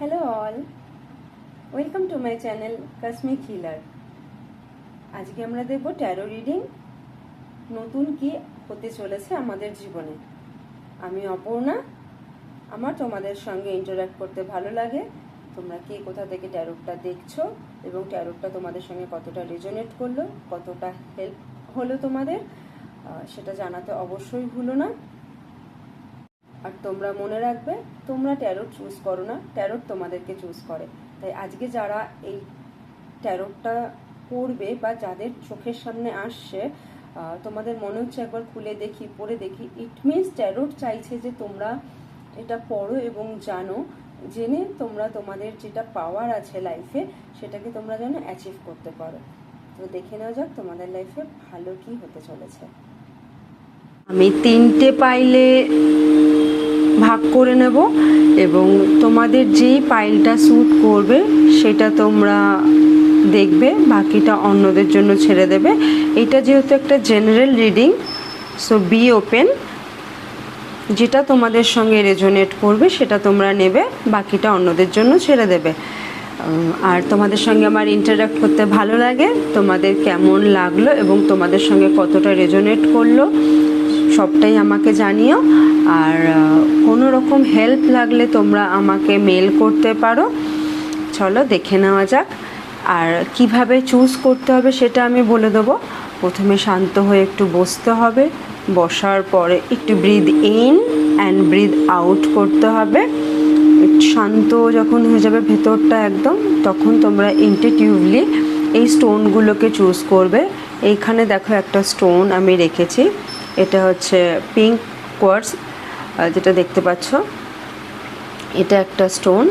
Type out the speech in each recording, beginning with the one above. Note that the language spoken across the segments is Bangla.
Hello all, welcome to my channel cosmic healer. আজকে আমরা দেখব ট্যারো রিডিং নতুন কি হতে চলেছে আমাদের জীবনে। আমি অপর্ণা, আমার তোমাদের সঙ্গে ইন্টারঅ্যাক্ট করতে ভালো লাগে। তোমরা কে কোথা থেকে ট্যারোটা দেখছো এবং ট্যারোটা তোমাদের সঙ্গে কতটা রেজোনেট করলো, কতটা হেল্প হলো তোমাদের, সেটা জানাতে অবশ্যই ভুলো না। আর তোমরা মনে রাখবে, তোমরা ট্যারোট চুজ করো না, ট্যারোট তোমাদেরকে চুজ করে। তাই আজকে যারা এই ট্যারোটটা পড়বে বা যাদের চোখের সামনে আসছে, তোমাদের মনে হচ্ছে একবার খুলে দেখি, পড়ে দেখি, ইট মিনস ট্যারোট চাইছে যে তোমরা এটা পড়ো এবং জানো, জেনে তোমরা তোমাদের যেটা পাওয়ার আছে লাইফে সেটাকে তোমরা যেন অ্যাচিভ করতে পারো। তো দেখে নেওয়া যাক তোমাদের লাইফে ভালো কি হতে চলেছে। আমি 3টে পাইলে ভাগ করে নেব এবং তোমাদের যেই পাইলটা স্যুট করবে সেটা তোমরা দেখবে, বাকিটা অন্যদের জন্য ছেড়ে দেবে। এটা যেহেতু একটা general reading, so be open, যেটা তোমাদের সঙ্গে রেজোনেট করবে সেটা তোমরা নেবে, বাকিটা অন্যদের জন্য ছেড়ে দেবে। আর তোমাদের সঙ্গে আমার ইন্টারঅ্যাক্ট করতে ভালো লাগে। তোমাদের কেমন লাগলো এবং তোমাদের সঙ্গে কতটা রেজোনেট করলো সবটাই আমাকে জানিও। আর কোনো রকম হেল্প লাগলে তোমরা আমাকে মেল করতে পারো। চলো দেখে নেওয়া যাক। আর কিভাবে চুজ করতে হবে সেটা আমি বলে দেবো। প্রথমে শান্ত হয়ে একটু বসতে হবে, বসার পরে একটু breathe in and breathe out করতে হবে। শান্ত যখন হয়ে যাবে ভেতরটা একদম, তখন তোমরা ইনটিউটিভলি এই স্টোনগুলোকে চুজ করবে। এইখানে দেখো একটা স্টোন আমি রেখেছি, এটা হচ্ছে পিঙ্ক কোয়ার্টজ, যেটা দেখতে পাচ্ছ, এটা একটা স্টোন।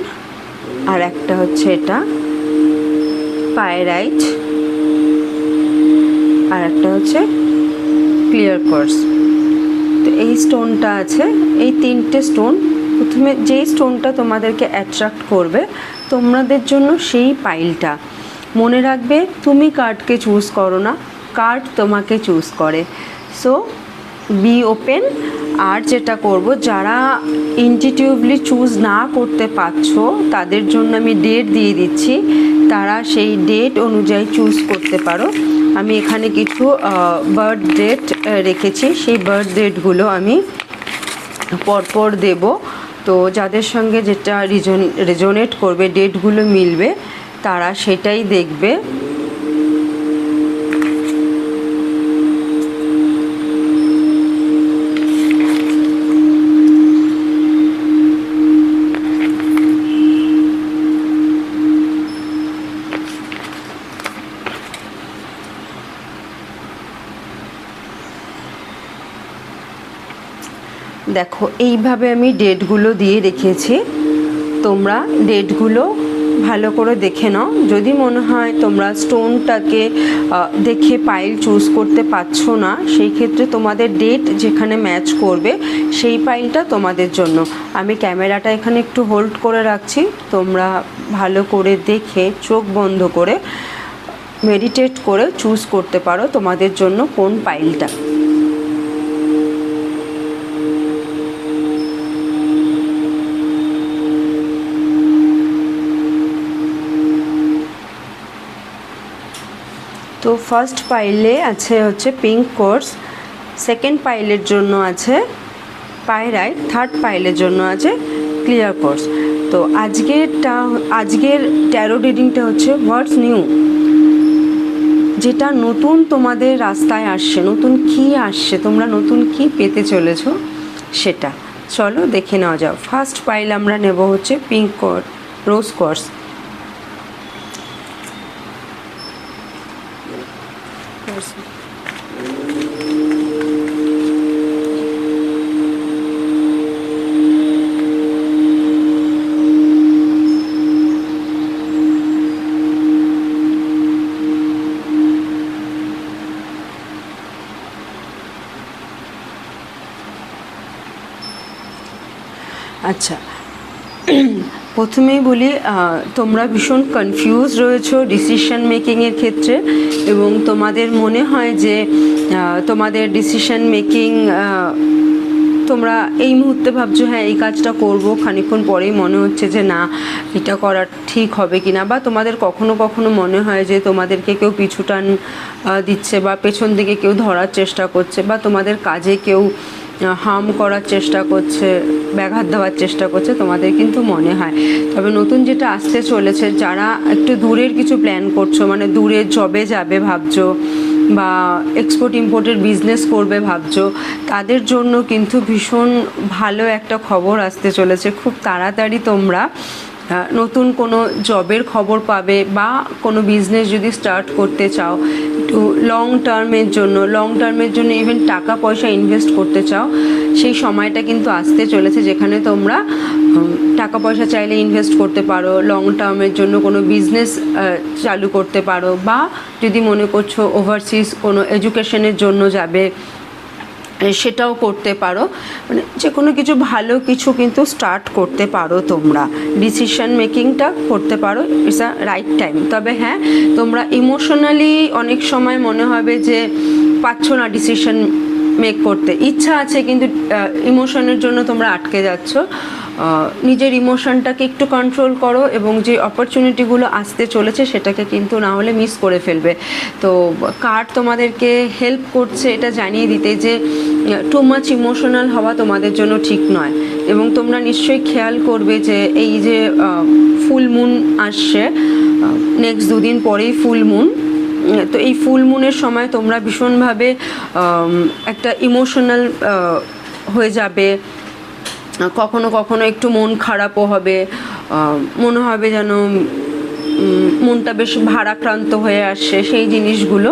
আর একটা হচ্ছে এটা পাইরাইট, আর একটা হচ্ছে ক্লিয়ার কোয়ার্টজ। তো এই স্টোনটা আছে, এই 3টে স্টোন। প্রথমে যেই স্টোনটা তোমাদেরকে অ্যাট্রাক্ট করবে তোমাদের জন্য সেই পাইলটা। মনে রাখবে, তুমি কার্ডকে চুজ করো না, কার্ড তোমাকে চুজ করে। So be open. আর যেটা করব, যারা ইনটিউটিভলি চুজ না করতে পারছো তাদের জন্য আমি ডেট দিয়ে দিচ্ছি, তারা সেই ডেট অনুযায়ী চুজ করতে পারো। আমি এখানে কিছু বার্থ ডেট রেখেছি, সেই বার্থ ডেটগুলো আমি পরপর দেব। তো যাদের সঙ্গে যেটা রেজোনেট করবে, ডেটগুলো মিলবে, তারা সেটাই দেখবে। দেখো, এইভাবে আমি ডেটগুলো দিয়ে রেখেছি। তোমরা ডেটগুলো ভালো করে দেখে নাও। যদি মনে হয় তোমরা স্টোনটাকে দেখে পাইল চুজ করতে পারছো না, সেই ক্ষেত্রে তোমাদের ডেট যেখানে ম্যাচ করবে সেই পাইলটা তোমাদের জন্য। আমি ক্যামেরাটা এখানে একটু হোল্ড করে রাখছি, তোমরা ভালো করে দেখে চোখ বন্ধ করে মেডিটেট করে চুজ করতে পারো তোমাদের জন্য কোন পাইলটা। তো ফার্স্ট পাইলে আছে হচ্ছে পিঙ্ক কোয়ার্টজ, সেকেন্ড পাইলের জন্য আছে পাইরাইট, থার্ড পাইলের জন্য আছে ক্লিয়ার কোয়ার্টজ। তো আজকের ট্যারো রিডিংটা হচ্ছে হোয়াটস নিউ, যেটা নতুন তোমাদের রাস্তায় আসছে, নতুন কি আসছে, তোমরা নতুন কি পেতে চলেছো সেটা। চলো দেখে নেওয়া যাও। ফার্স্ট পাইল আমরা নেব হচ্ছে পিঙ্ক রোজ কোয়ার্টজ। আচ্ছা, প্রথমেই বলি, তোমরা ভীষণ কনফিউজ রয়েছো ডিসিশন মেকিংয়ের ক্ষেত্রে এবং তোমাদের মনে হয় যে তোমাদের ডিসিশন মেকিং তোমরা এই মুহূর্তে ভাবছো হ্যাঁ এই কাজটা করব, খানিকক্ষণ পরেই মনে হচ্ছে যে না এটা করা ঠিক হবে কিনা, বা তোমাদের কখনো কখনো মনে হয় যে তোমাদেরকে কেউ পিছুটান দিচ্ছে বা পেছন দিকে কেউ ধরার চেষ্টা করছে, বা তোমাদের কাজে কেউ হার্ম করার চেষ্টা করছে, ব্যাঘাত দেওয়ার চেষ্টা করছে, তোমাদের কিন্তু মনে হয়। তবে নতুন যেটা আসতে চলেছে, যারা একটু দূরের কিছু প্ল্যান করছো, মানে দূরে জবে যাবে ভাবছো বা এক্সপোর্ট ইম্পোর্টের বিজনেস করবে ভাবছো, তাদের জন্য কিন্তু ভীষণ ভালো একটা খবর আসতে চলেছে। খুব তাড়াতাড়ি তোমরা নতুন কোনো জবের খবর পাবে, বা কোনো বিজনেস যদি স্টার্ট করতে চাও একটু লং টার্মের জন্য ইভেন টাকা পয়সা ইনভেস্ট করতে চাও, সেই সময়টা কিন্তু আসতে চলেছে যেখানে তোমরা টাকা পয়সা চাইলে ইনভেস্ট করতে পারো, লং টার্মের জন্য কোনো বিজনেস চালু করতে পারো, বা যদি মনে করছো ওভারসিজ কোনো এডুকেশনের জন্য যাবে সেটাও করতে পারো। মানে যে কোনো কিছু ভালো কিছু কিন্তু স্টার্ট করতে পারো, তোমরা ডিসিশন মেকিংটা করতে পারো, ইটস আ রাইট টাইম। তবে হ্যাঁ, তোমরা ইমোশনালি অনেক সময় মনে হবে যে পারছো না ডিসিশন মেক করতে, ইচ্ছা আছে কিন্তু ইমোশনের জন্য তোমরা আটকে যাচ্ছ। নিজের ইমোশনটাকে একটু কন্ট্রোল করো, এবং যে অপরচুনিটিগুলো আসতে চলেছে সেটাকে কিন্তু না হলে মিস করে ফেলবে। তো কার্ড তোমাদেরকে হেল্প করছে এটা জানিয়ে দিতে যে টু মাচ ইমোশনাল হওয়া তোমাদের জন্য ঠিক নয়, এবং তোমরা নিশ্চয়ই খেয়াল করবে যে এই যে ফুল মুন আসছে, নেক্সট দুদিন পরেই ফুল মুন, তো এই ফুল মুনের সময় তোমরা ভীষণভাবে একটা ইমোশনাল হয়ে যাবে, কখনো কখনো একটু মন খারাপও হবে, মনে হবে যেন মনটা বেশ ভারাক্রান্ত হয়ে আসছে সেই জিনিসগুলো।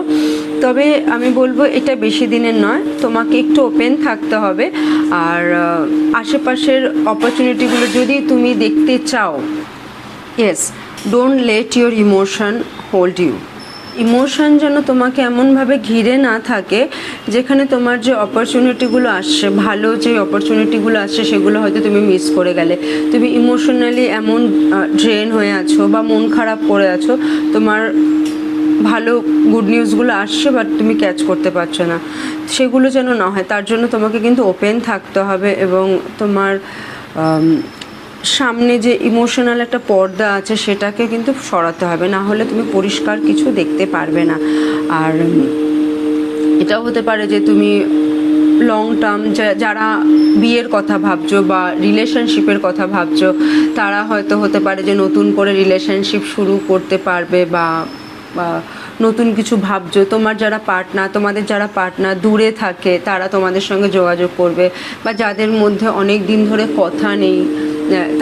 তবে আমি বলবো এটা বেশি দিনের নয়, তোমাকে একটু ওপেন থাকতে হবে, আর আশেপাশের অপরচুনিটিগুলো যদি তুমি দেখতে চাও, yes, don't let your emotion hold you. Emotion যেন তোমাকে এমনভাবে ঘিরে না থাকে যেখানে তোমার যে অপরচুনিটিগুলো আসছে, ভালো যে অপরচুনিটিগুলো আসছে সেগুলো হয়তো তুমি মিস করে গেলে। তুমি ইমোশনালি এমন ড্রেন হয়ে আছো বা মন খারাপ করে আছো, তোমার ভালো গুড নিউজগুলো আসছে বাট তুমি ক্যাচ করতে পারছো না, সেগুলো যেন না হয় তার জন্য তোমাকে কিন্তু ওপেন থাকতে হবে, এবং তোমার সামনে যে ইমোশনাল একটা পর্দা আছে সেটাকে কিন্তু সরাতে হবে, না হলে তুমি পরিষ্কার কিছু দেখতে পারবে না। আর এটাও হতে পারে যে তুমি লং টার্ম যারা বিয়ের কথা ভাবছো বা রিলেশনশিপের কথা ভাবছো, তারা হয়তো হতে পারে যে নতুন করে রিলেশনশিপ শুরু করতে পারবে, বা নতুন কিছু ভাবছো। তোমাদের যারা পার্টনার দূরে থাকে তারা তোমাদের সঙ্গে যোগাযোগ করবে, বা যাদের মধ্যে অনেক দিন ধরে কথা নেই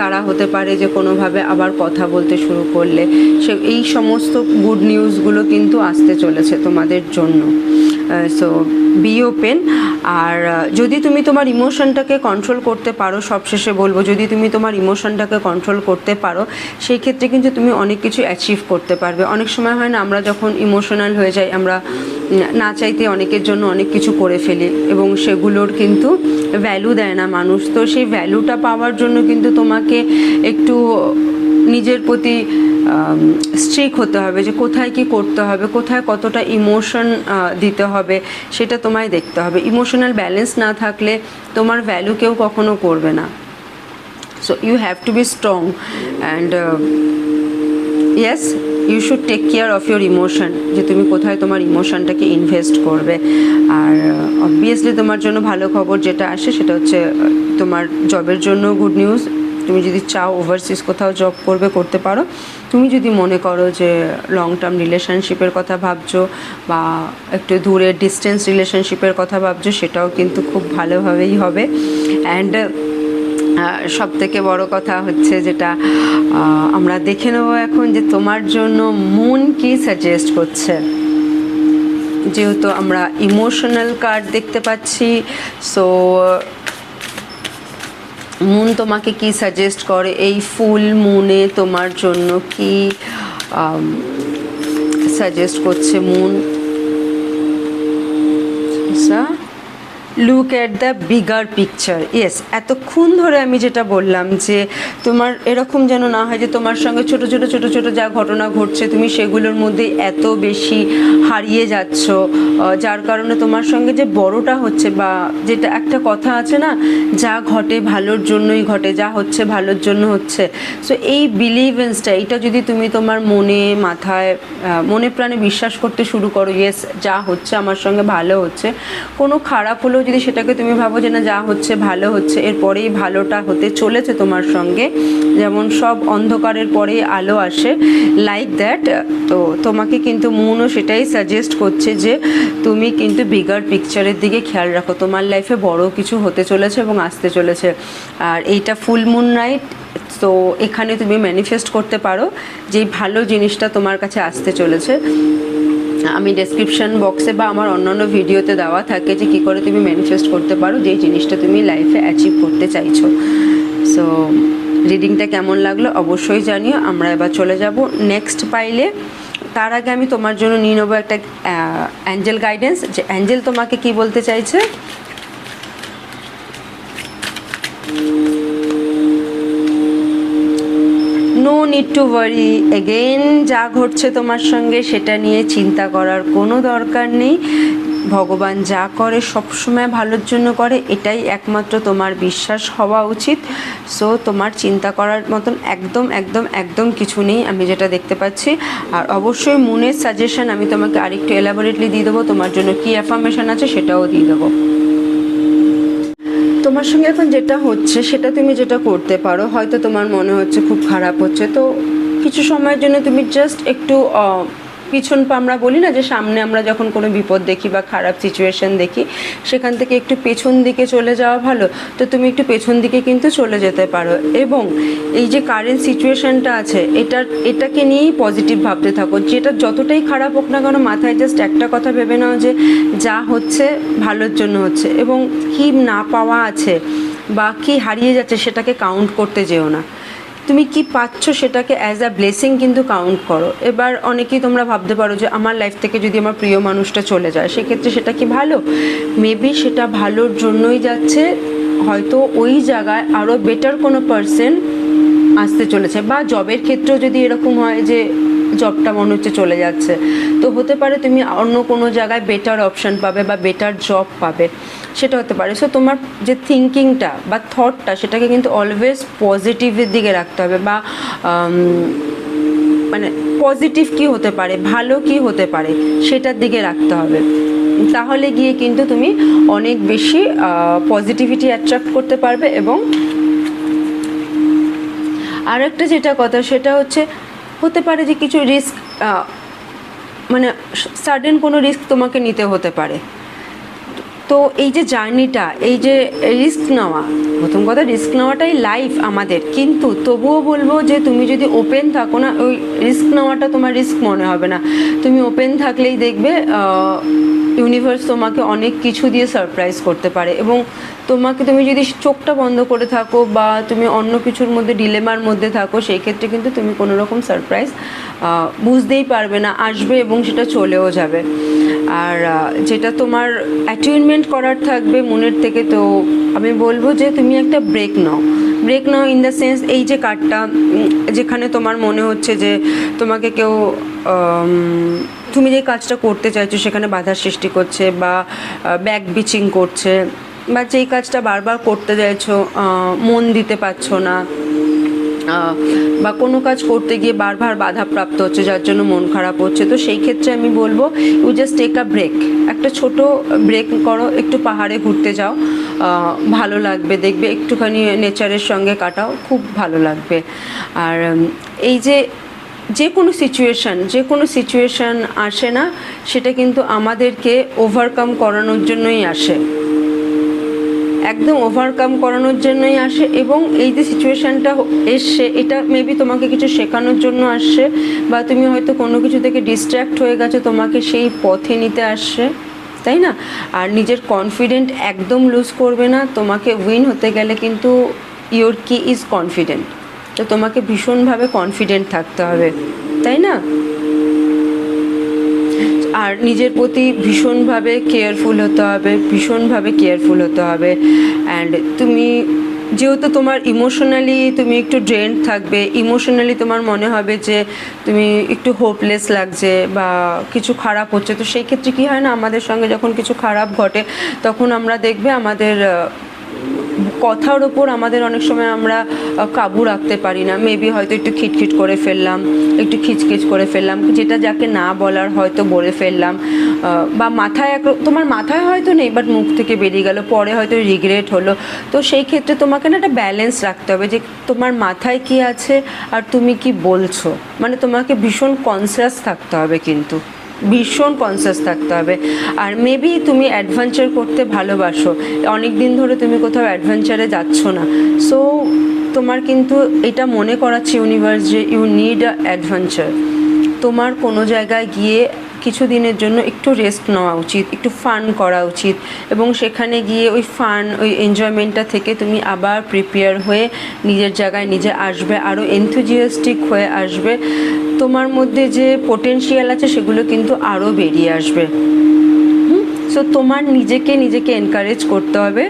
তারা হতে পারে যে কোনোভাবে আবার কথা বলতে শুরু করলে। এই সমস্ত গুড নিউজগুলো কিন্তু আসতে চলেছে তোমাদের জন্য। So be open. আর যদি তুমি তোমার ইমোশনটাকে কন্ট্রোল করতে পারো, সবশেষে বলবো, যদি তুমি তোমার ইমোশনটাকে কন্ট্রোল করতে পারো সেই ক্ষেত্রে কিন্তু তুমি অনেক কিছু অ্যাচিভ করতে পারবে। অনেক সময় হয় না, আমরা যখন ইমোশনাল হয়ে যাই আমরা না চাইতে অনেকের জন্য অনেক কিছু করে ফেলি, এবং সেগুলোর কিন্তু ভ্যালু দেয় না মানুষ। তো সেই ভ্যালুটা পাওয়ার জন্য কিন্তু তোমাকে একটু নিজের প্রতি স্ট্রিক্ট হতে হবে, যে কোথায় কি করতে হবে, কোথায় কতটা ইমোশন দিতে হবে সেটা তোমায় দেখতে হবে। ইমোশনাল ব্যালেন্স না থাকলে তোমার ভ্যালু কেউ কখনো করবে না। So you have to be strong, and yes, you should take care of your emotion, যে তুমি কোথায় তোমার ইমোশনটাকে ইনভেস্ট করবে। আর অবভিয়াসলি তোমার জন্য ভালো খবর যেটা আসে সেটা হচ্ছে তোমার জবের জন্য গুড নিউজ। তুমি যদি চাও ওভারসিজ কোথাও জব করতে পারো। তুমি যদি মনে করো যে লং টার্ম রিলেশনশিপের কথা ভাবছো বা একটু দূরের ডিস্টেন্স রিলেশনশিপের কথা ভাবছো, সেটাও কিন্তু খুব ভালোভাবেই হবে। অ্যান্ড সব থেকে বড় কথা হচ্ছে যেটা আমরা দেখে নেব এখন, যে তোমার জন্য মুন কি সাজেস্ট করছে। যেহেতু আমরা ইমোশনাল কার্ড দেখতে পাচ্ছি, সো মুন তোমাকে কি সাজেস্ট করে, এই ফুল মুনে তোমার জন্য কি সাজেস্ট করছে moon. Look at the bigger picture. Yes, এতক্ষণ ধরে আমি যেটা বললাম যে তোমার এরকম যেন না হয় যে তোমার সঙ্গে ছোটো ছোটো ছোটো ছোটো যা ঘটনা ঘটছে তুমি সেগুলোর মধ্যে এত বেশি হারিয়ে যাচ্ছ, যার কারণে তোমার সঙ্গে যে বড়টা হচ্ছে, বা যেটা একটা কথা আছে না, যা ঘটে ভালোর জন্যই ঘটে, যা হচ্ছে ভালোর জন্য হচ্ছে। সো এই বিলিভেন্সটা, এটা যদি তুমি তোমার মনে মাথায় মনে প্রাণে বিশ্বাস করতে শুরু করো, ইয়েস যা হচ্ছে আমার সঙ্গে ভালো হচ্ছে, কোনো খারাপ হলেও যদি সেটাকে তুমি ভাবো যে না যা হচ্ছে ভালো হচ্ছে, এরপরেই ভালোটা হতে চলেছে তোমার সঙ্গে, যেমন সব অন্ধকারের পরেই আলো আসে, লাইক দ্যাট। তো তোমাকে কিন্তু মনও সেটাই সাজেস্ট করছে যে তুমি কিন্তু বিগার পিকচারের দিকে খেয়াল রাখো, তোমার লাইফে বড় কিছু হতে চলেছে এবং আসতে চলেছে। আর এইটা ফুল মুন নাইট, তো এখানে তুমি ম্যানিফেস্ট করতে পারো যে ভালো জিনিসটা তোমার কাছে আসতে চলেছে। আমি ডেসক্রিপশন বক্সে বা আমার অন্যান্য ভিডিওতে দেওয়া থাকে যে কী করে তুমি ম্যানিফেস্ট করতে পারো যেই জিনিসটা তুমি লাইফে অ্যাচিভ করতে চাইছো। সো রিডিংটা কেমন লাগলো অবশ্যই জানিও। আমরা এবার চলে যাব নেক্সট পাইলে। তার আগে আমি তোমার জন্য নিয়ে নেবো একটা অ্যাঞ্জেল গাইডেন্স, যে অ্যাঞ্জেল তোমাকে কি বলতে চাইছে। No need to worry again, যা ঘটছে তোমার সঙ্গে সেটা নিয়ে চিন্তা করার কোনো দরকার নেই। ভগবান যা করে সবসময় ভালোর জন্য করে, এটাই একমাত্র তোমার বিশ্বাস হওয়া উচিত। সো তোমার চিন্তা করার মতন একদম একদম একদম কিছু নেই আমি যেটা দেখতে পাচ্ছি। আর অবশ্যই মুনের সাজেশন আমি তোমাকে আরেকটু এলাবোরেটলি দিয়ে দেবো, তোমার জন্য কী অ্যাফার্মেশন আছে সেটাও দিয়ে দেবো। তোমার সঙ্গে এখন যেটা হচ্ছে সেটা তুমি যেটা করতে পারো, হয়তো তোমার মনে হচ্ছে খুব খারাপ হচ্ছে, তো কিছু সময়ের জন্য তুমি জাস্ট একটু পিছন আমরা বলি না যে সামনে আমরা যখন কোনো বিপদ দেখি বা খারাপ সিচুয়েশন দেখি সেখান থেকে একটু পেছন দিকে চলে যাওয়া ভালো। তো তুমি একটু পেছন দিকে কিন্তু চলে যেতে পারো, এবং এই যে কারেন্ট সিচুয়েশনটা আছে এটাকে নিয়েই পজিটিভ ভাবতে থাকো। যেটা যতটাই খারাপ হোক না কেন, মাথায় জাস্ট একটা কথা ভেবে নাও যে যা হচ্ছে ভালোর জন্য হচ্ছে, এবং কি না পাওয়া আছে বা কি হারিয়ে যাচ্ছে সেটাকে কাউন্ট করতে যেও না। তুমি কি পাচ্ছ সেটাকে অ্যাজ আ ব্লেসিং কিন্তু কাউন্ট করো। এবার অনেকেই তোমরা ভাবতে পারো যে আমার লাইফ থেকে যদি আমার প্রিয় মানুষটা চলে যায় সেক্ষেত্রে সেটা কি ভালো? মেবি সেটা ভালোর জন্যই যাচ্ছে, হয়তো ওই জায়গায় আরও বেটার কোনো পার্সন আসতে চলেছে। বা জবের ক্ষেত্রেও যদি এরকম হয় যে জবটা মনে হচ্ছে চলে যাচ্ছে, তো হতে পারে তুমি অন্য কোনো জায়গায় বেটার অপশান পাবে বা বেটার জব পাবে, সেটা হতে পারে। সো তোমার যে থিঙ্কিংটা বা থটটা সেটাকে কিন্তু অলওয়েজ পজিটিভের দিকে রাখতে হবে, বা মানে পজিটিভ কি হতে পারে, ভালো কি হতে পারে সেটার দিকে রাখতে হবে। তাহলে গিয়ে কিন্তু তুমি অনেক বেশি পজিটিভিটি অ্যাট্রাক্ট করতে পারবে। এবং আর একটা যেটা কথা সেটা হতে পারে যে কিছু রিস্ক, মানে সাডেন কোনো রিস্ক তোমাকে নিতে হতে পারে। তো এই যে জার্নিটা, এই যে রিস্ক নেওয়া, প্রথম কথা রিস্ক নেওয়াটাই লাইফ আমাদের, কিন্তু তবুও বলবো যে তুমি যদি ওপেন থাকো না, ওই রিস্ক নেওয়াটা তোমার রিস্ক মনে হবে না। তুমি ওপেন থাকলেই দেখবে ইউনিভার্স তোমাকে অনেক কিছু দিয়ে সারপ্রাইজ করতে পারে। এবং তুমি যদি চোখটা বন্ধ করে থাকো বা তুমি অন্য কিছুর মধ্যে ডিলেমার মধ্যে থাকো, সেই ক্ষেত্রে কিন্তু তুমি কোনো রকম সারপ্রাইজ বুঝতেই পারবে না, আসবে এবং সেটা চলেও যাবে। আর যেটা তোমার অ্যাটেনমেন্ট করার থাকবে মনের থেকে, তো আমি বলবো যে তুমি একটা ব্রেক নাও ইন দ্য সেন্স, এই যে কার্ডটা যেখানে তোমার মনে হচ্ছে যে তোমাকে কেউ তুমি যে কাজটা করতে চাইছো সেখানে বাধার সৃষ্টি করছে বা ব্যাক বিচিং করছে, বা যেই কাজটা বারবার করতে চাইছো মন দিতে পারছো না, বা কোনো কাজ করতে গিয়ে বারবার বাধাপ্রাপ্ত হচ্ছে যার জন্য মন খারাপ হচ্ছে, তো সেই ক্ষেত্রে আমি বলবো you just take a break, একটা ছোট ব্রেক করো, একটু পাহাড়ে ঘুরতে যাও, ভালো লাগবে দেখবে, একটুখানি নেচারের সঙ্গে কাটাও, খুব ভালো লাগবে। আর এই যে কোনো সিচুয়েশান আসে না, সেটা কিন্তু আমাদেরকে ওভারকাম করানোর জন্যই আসে, একদম ওভারকাম করানোর জন্যই আসে। এবং এই যে সিচুয়েশানটা এসছে এটা মেবি তোমাকে কিছু শেখানোর জন্য আসছে, বা তুমি হয়তো কোনো কিছু থেকে ডিস্ট্র্যাক্ট হয়ে গেছো, তোমাকে সেই পথে নিতে আসছে, তাই না? আর নিজের কনফিডেন্ট একদম লুজ করবে না। তোমাকে উইন হতে গেলে কিন্তু ইয়োর কি ইজ কনফিডেন্ট, তো তোমাকে ভীষণভাবে কনফিডেন্ট থাকতে হবে, তাই না? আর নিজের প্রতি ভীষণভাবে কেয়ারফুল হতে হবে, ভীষণভাবে কেয়ারফুল হতে হবে। অ্যান্ড তুমি যেহেতু তোমার ইমোশনালি তুমি একটু ড্রেন্ড থাকবে, ইমোশনালি তোমার মনে হবে যে তুমি একটু হোপলেস লাগছে বা কিছু খারাপ হচ্ছে, তো সেই ক্ষেত্রে কী হয় না, আমাদের সঙ্গে যখন কিছু খারাপ ঘটে তখন আমরা দেখবে আমাদের কথার ওপর আমাদের অনেক সময় আমরা কাবু রাখতে পারি না। মেবি হয়তো একটু খিটখিট করে ফেললাম, একটু খিচখিচ করে ফেললাম, যেটা যাকে না বলার হয়তো বলে ফেললাম, বা মাথায় তোমার মাথায় হয়তো নেই বাট মুখ থেকে বেরিয়ে গেল, পরে হয়তো রিগ্রেট হলো। তো সেই ক্ষেত্রে তোমাকে না একটা ব্যালেন্স রাখতে হবে যে তোমার মাথায় কি আছে আর তুমি কি বলছো, মানে তোমাকে ভীষণ কনসিয়াস থাকতে হবে, কিন্তু ভীষণ কনসিয়াস থাকতে হবে। আর মেবি তুমি অ্যাডভেঞ্চার করতে ভালোবাসো, অনেক দিন ধরে তুমি কোথাও অ্যাডভেঞ্চারে যাচ্ছ না, সো তোমার কিন্তু এটা মনে করাচ্ছে ইউনিভার্স যে ইউ নিড আ অ্যাডভেঞ্চার। তোমার কোনো জায়গায় গিয়ে কিছু দিনের জন্য একটু রেস্ট নেওয়া উচিত, একটু ফান করা উচিত, এবং সেখানে গিয়ে ওই ফান ওই এনজয়মেন্টটা থেকে তুমি আবার প্রিপেয়ার হয়ে নিজের জায়গায় নিজে আসবে, আরও এনথুজিয়াস্টিক হয়ে আসবে। তোমার মধ্যে যে পোটেনশিয়াল আছে সেগুলো কিন্তু আরও বেরিয়ে আসবে। সো তোমার নিজেকে এনকারেজ করতে হবে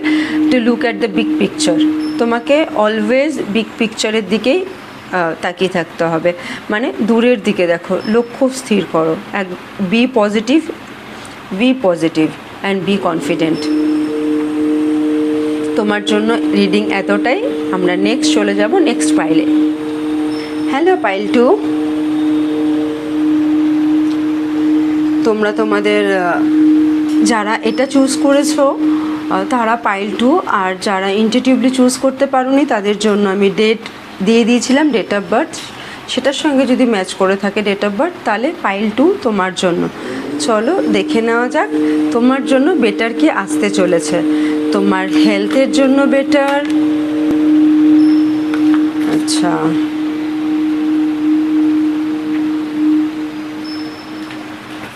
to look at the big picture. তোমাকে অলওয়েজ বিগ পিকচারের দিকেই তাকিয়ে থাকতে হবে, মানে দূরের দিকে দেখো, লক্ষ্য স্থির করো, be positive and be confident. তোমার জন্য রিডিং এতটাই। আমরা নেক্সট চলে যাব নেক্সট পাইলে। হ্যালো পাইল 2, তোমরা তোমাদের যারা এটা চুজ করেছো তারা পাইল 2, আর যারা ইন্টিটিউভলি চুজ করতে পারোনি তাদের জন্য আমি ডেট দিয়ে দিয়েছিলাম, ডেট অফ বার্থ, সেটার সঙ্গে যদি ম্যাচ করে থাকে ডেট অফ বার্থ, তাহলে পাইল 2 তোমার জন্য। চলো দেখে নেওয়া যাক তোমার জন্য বেটার কি আসতে চলেছে। তোমার হেলথের জন্য বেটার, আচ্ছা,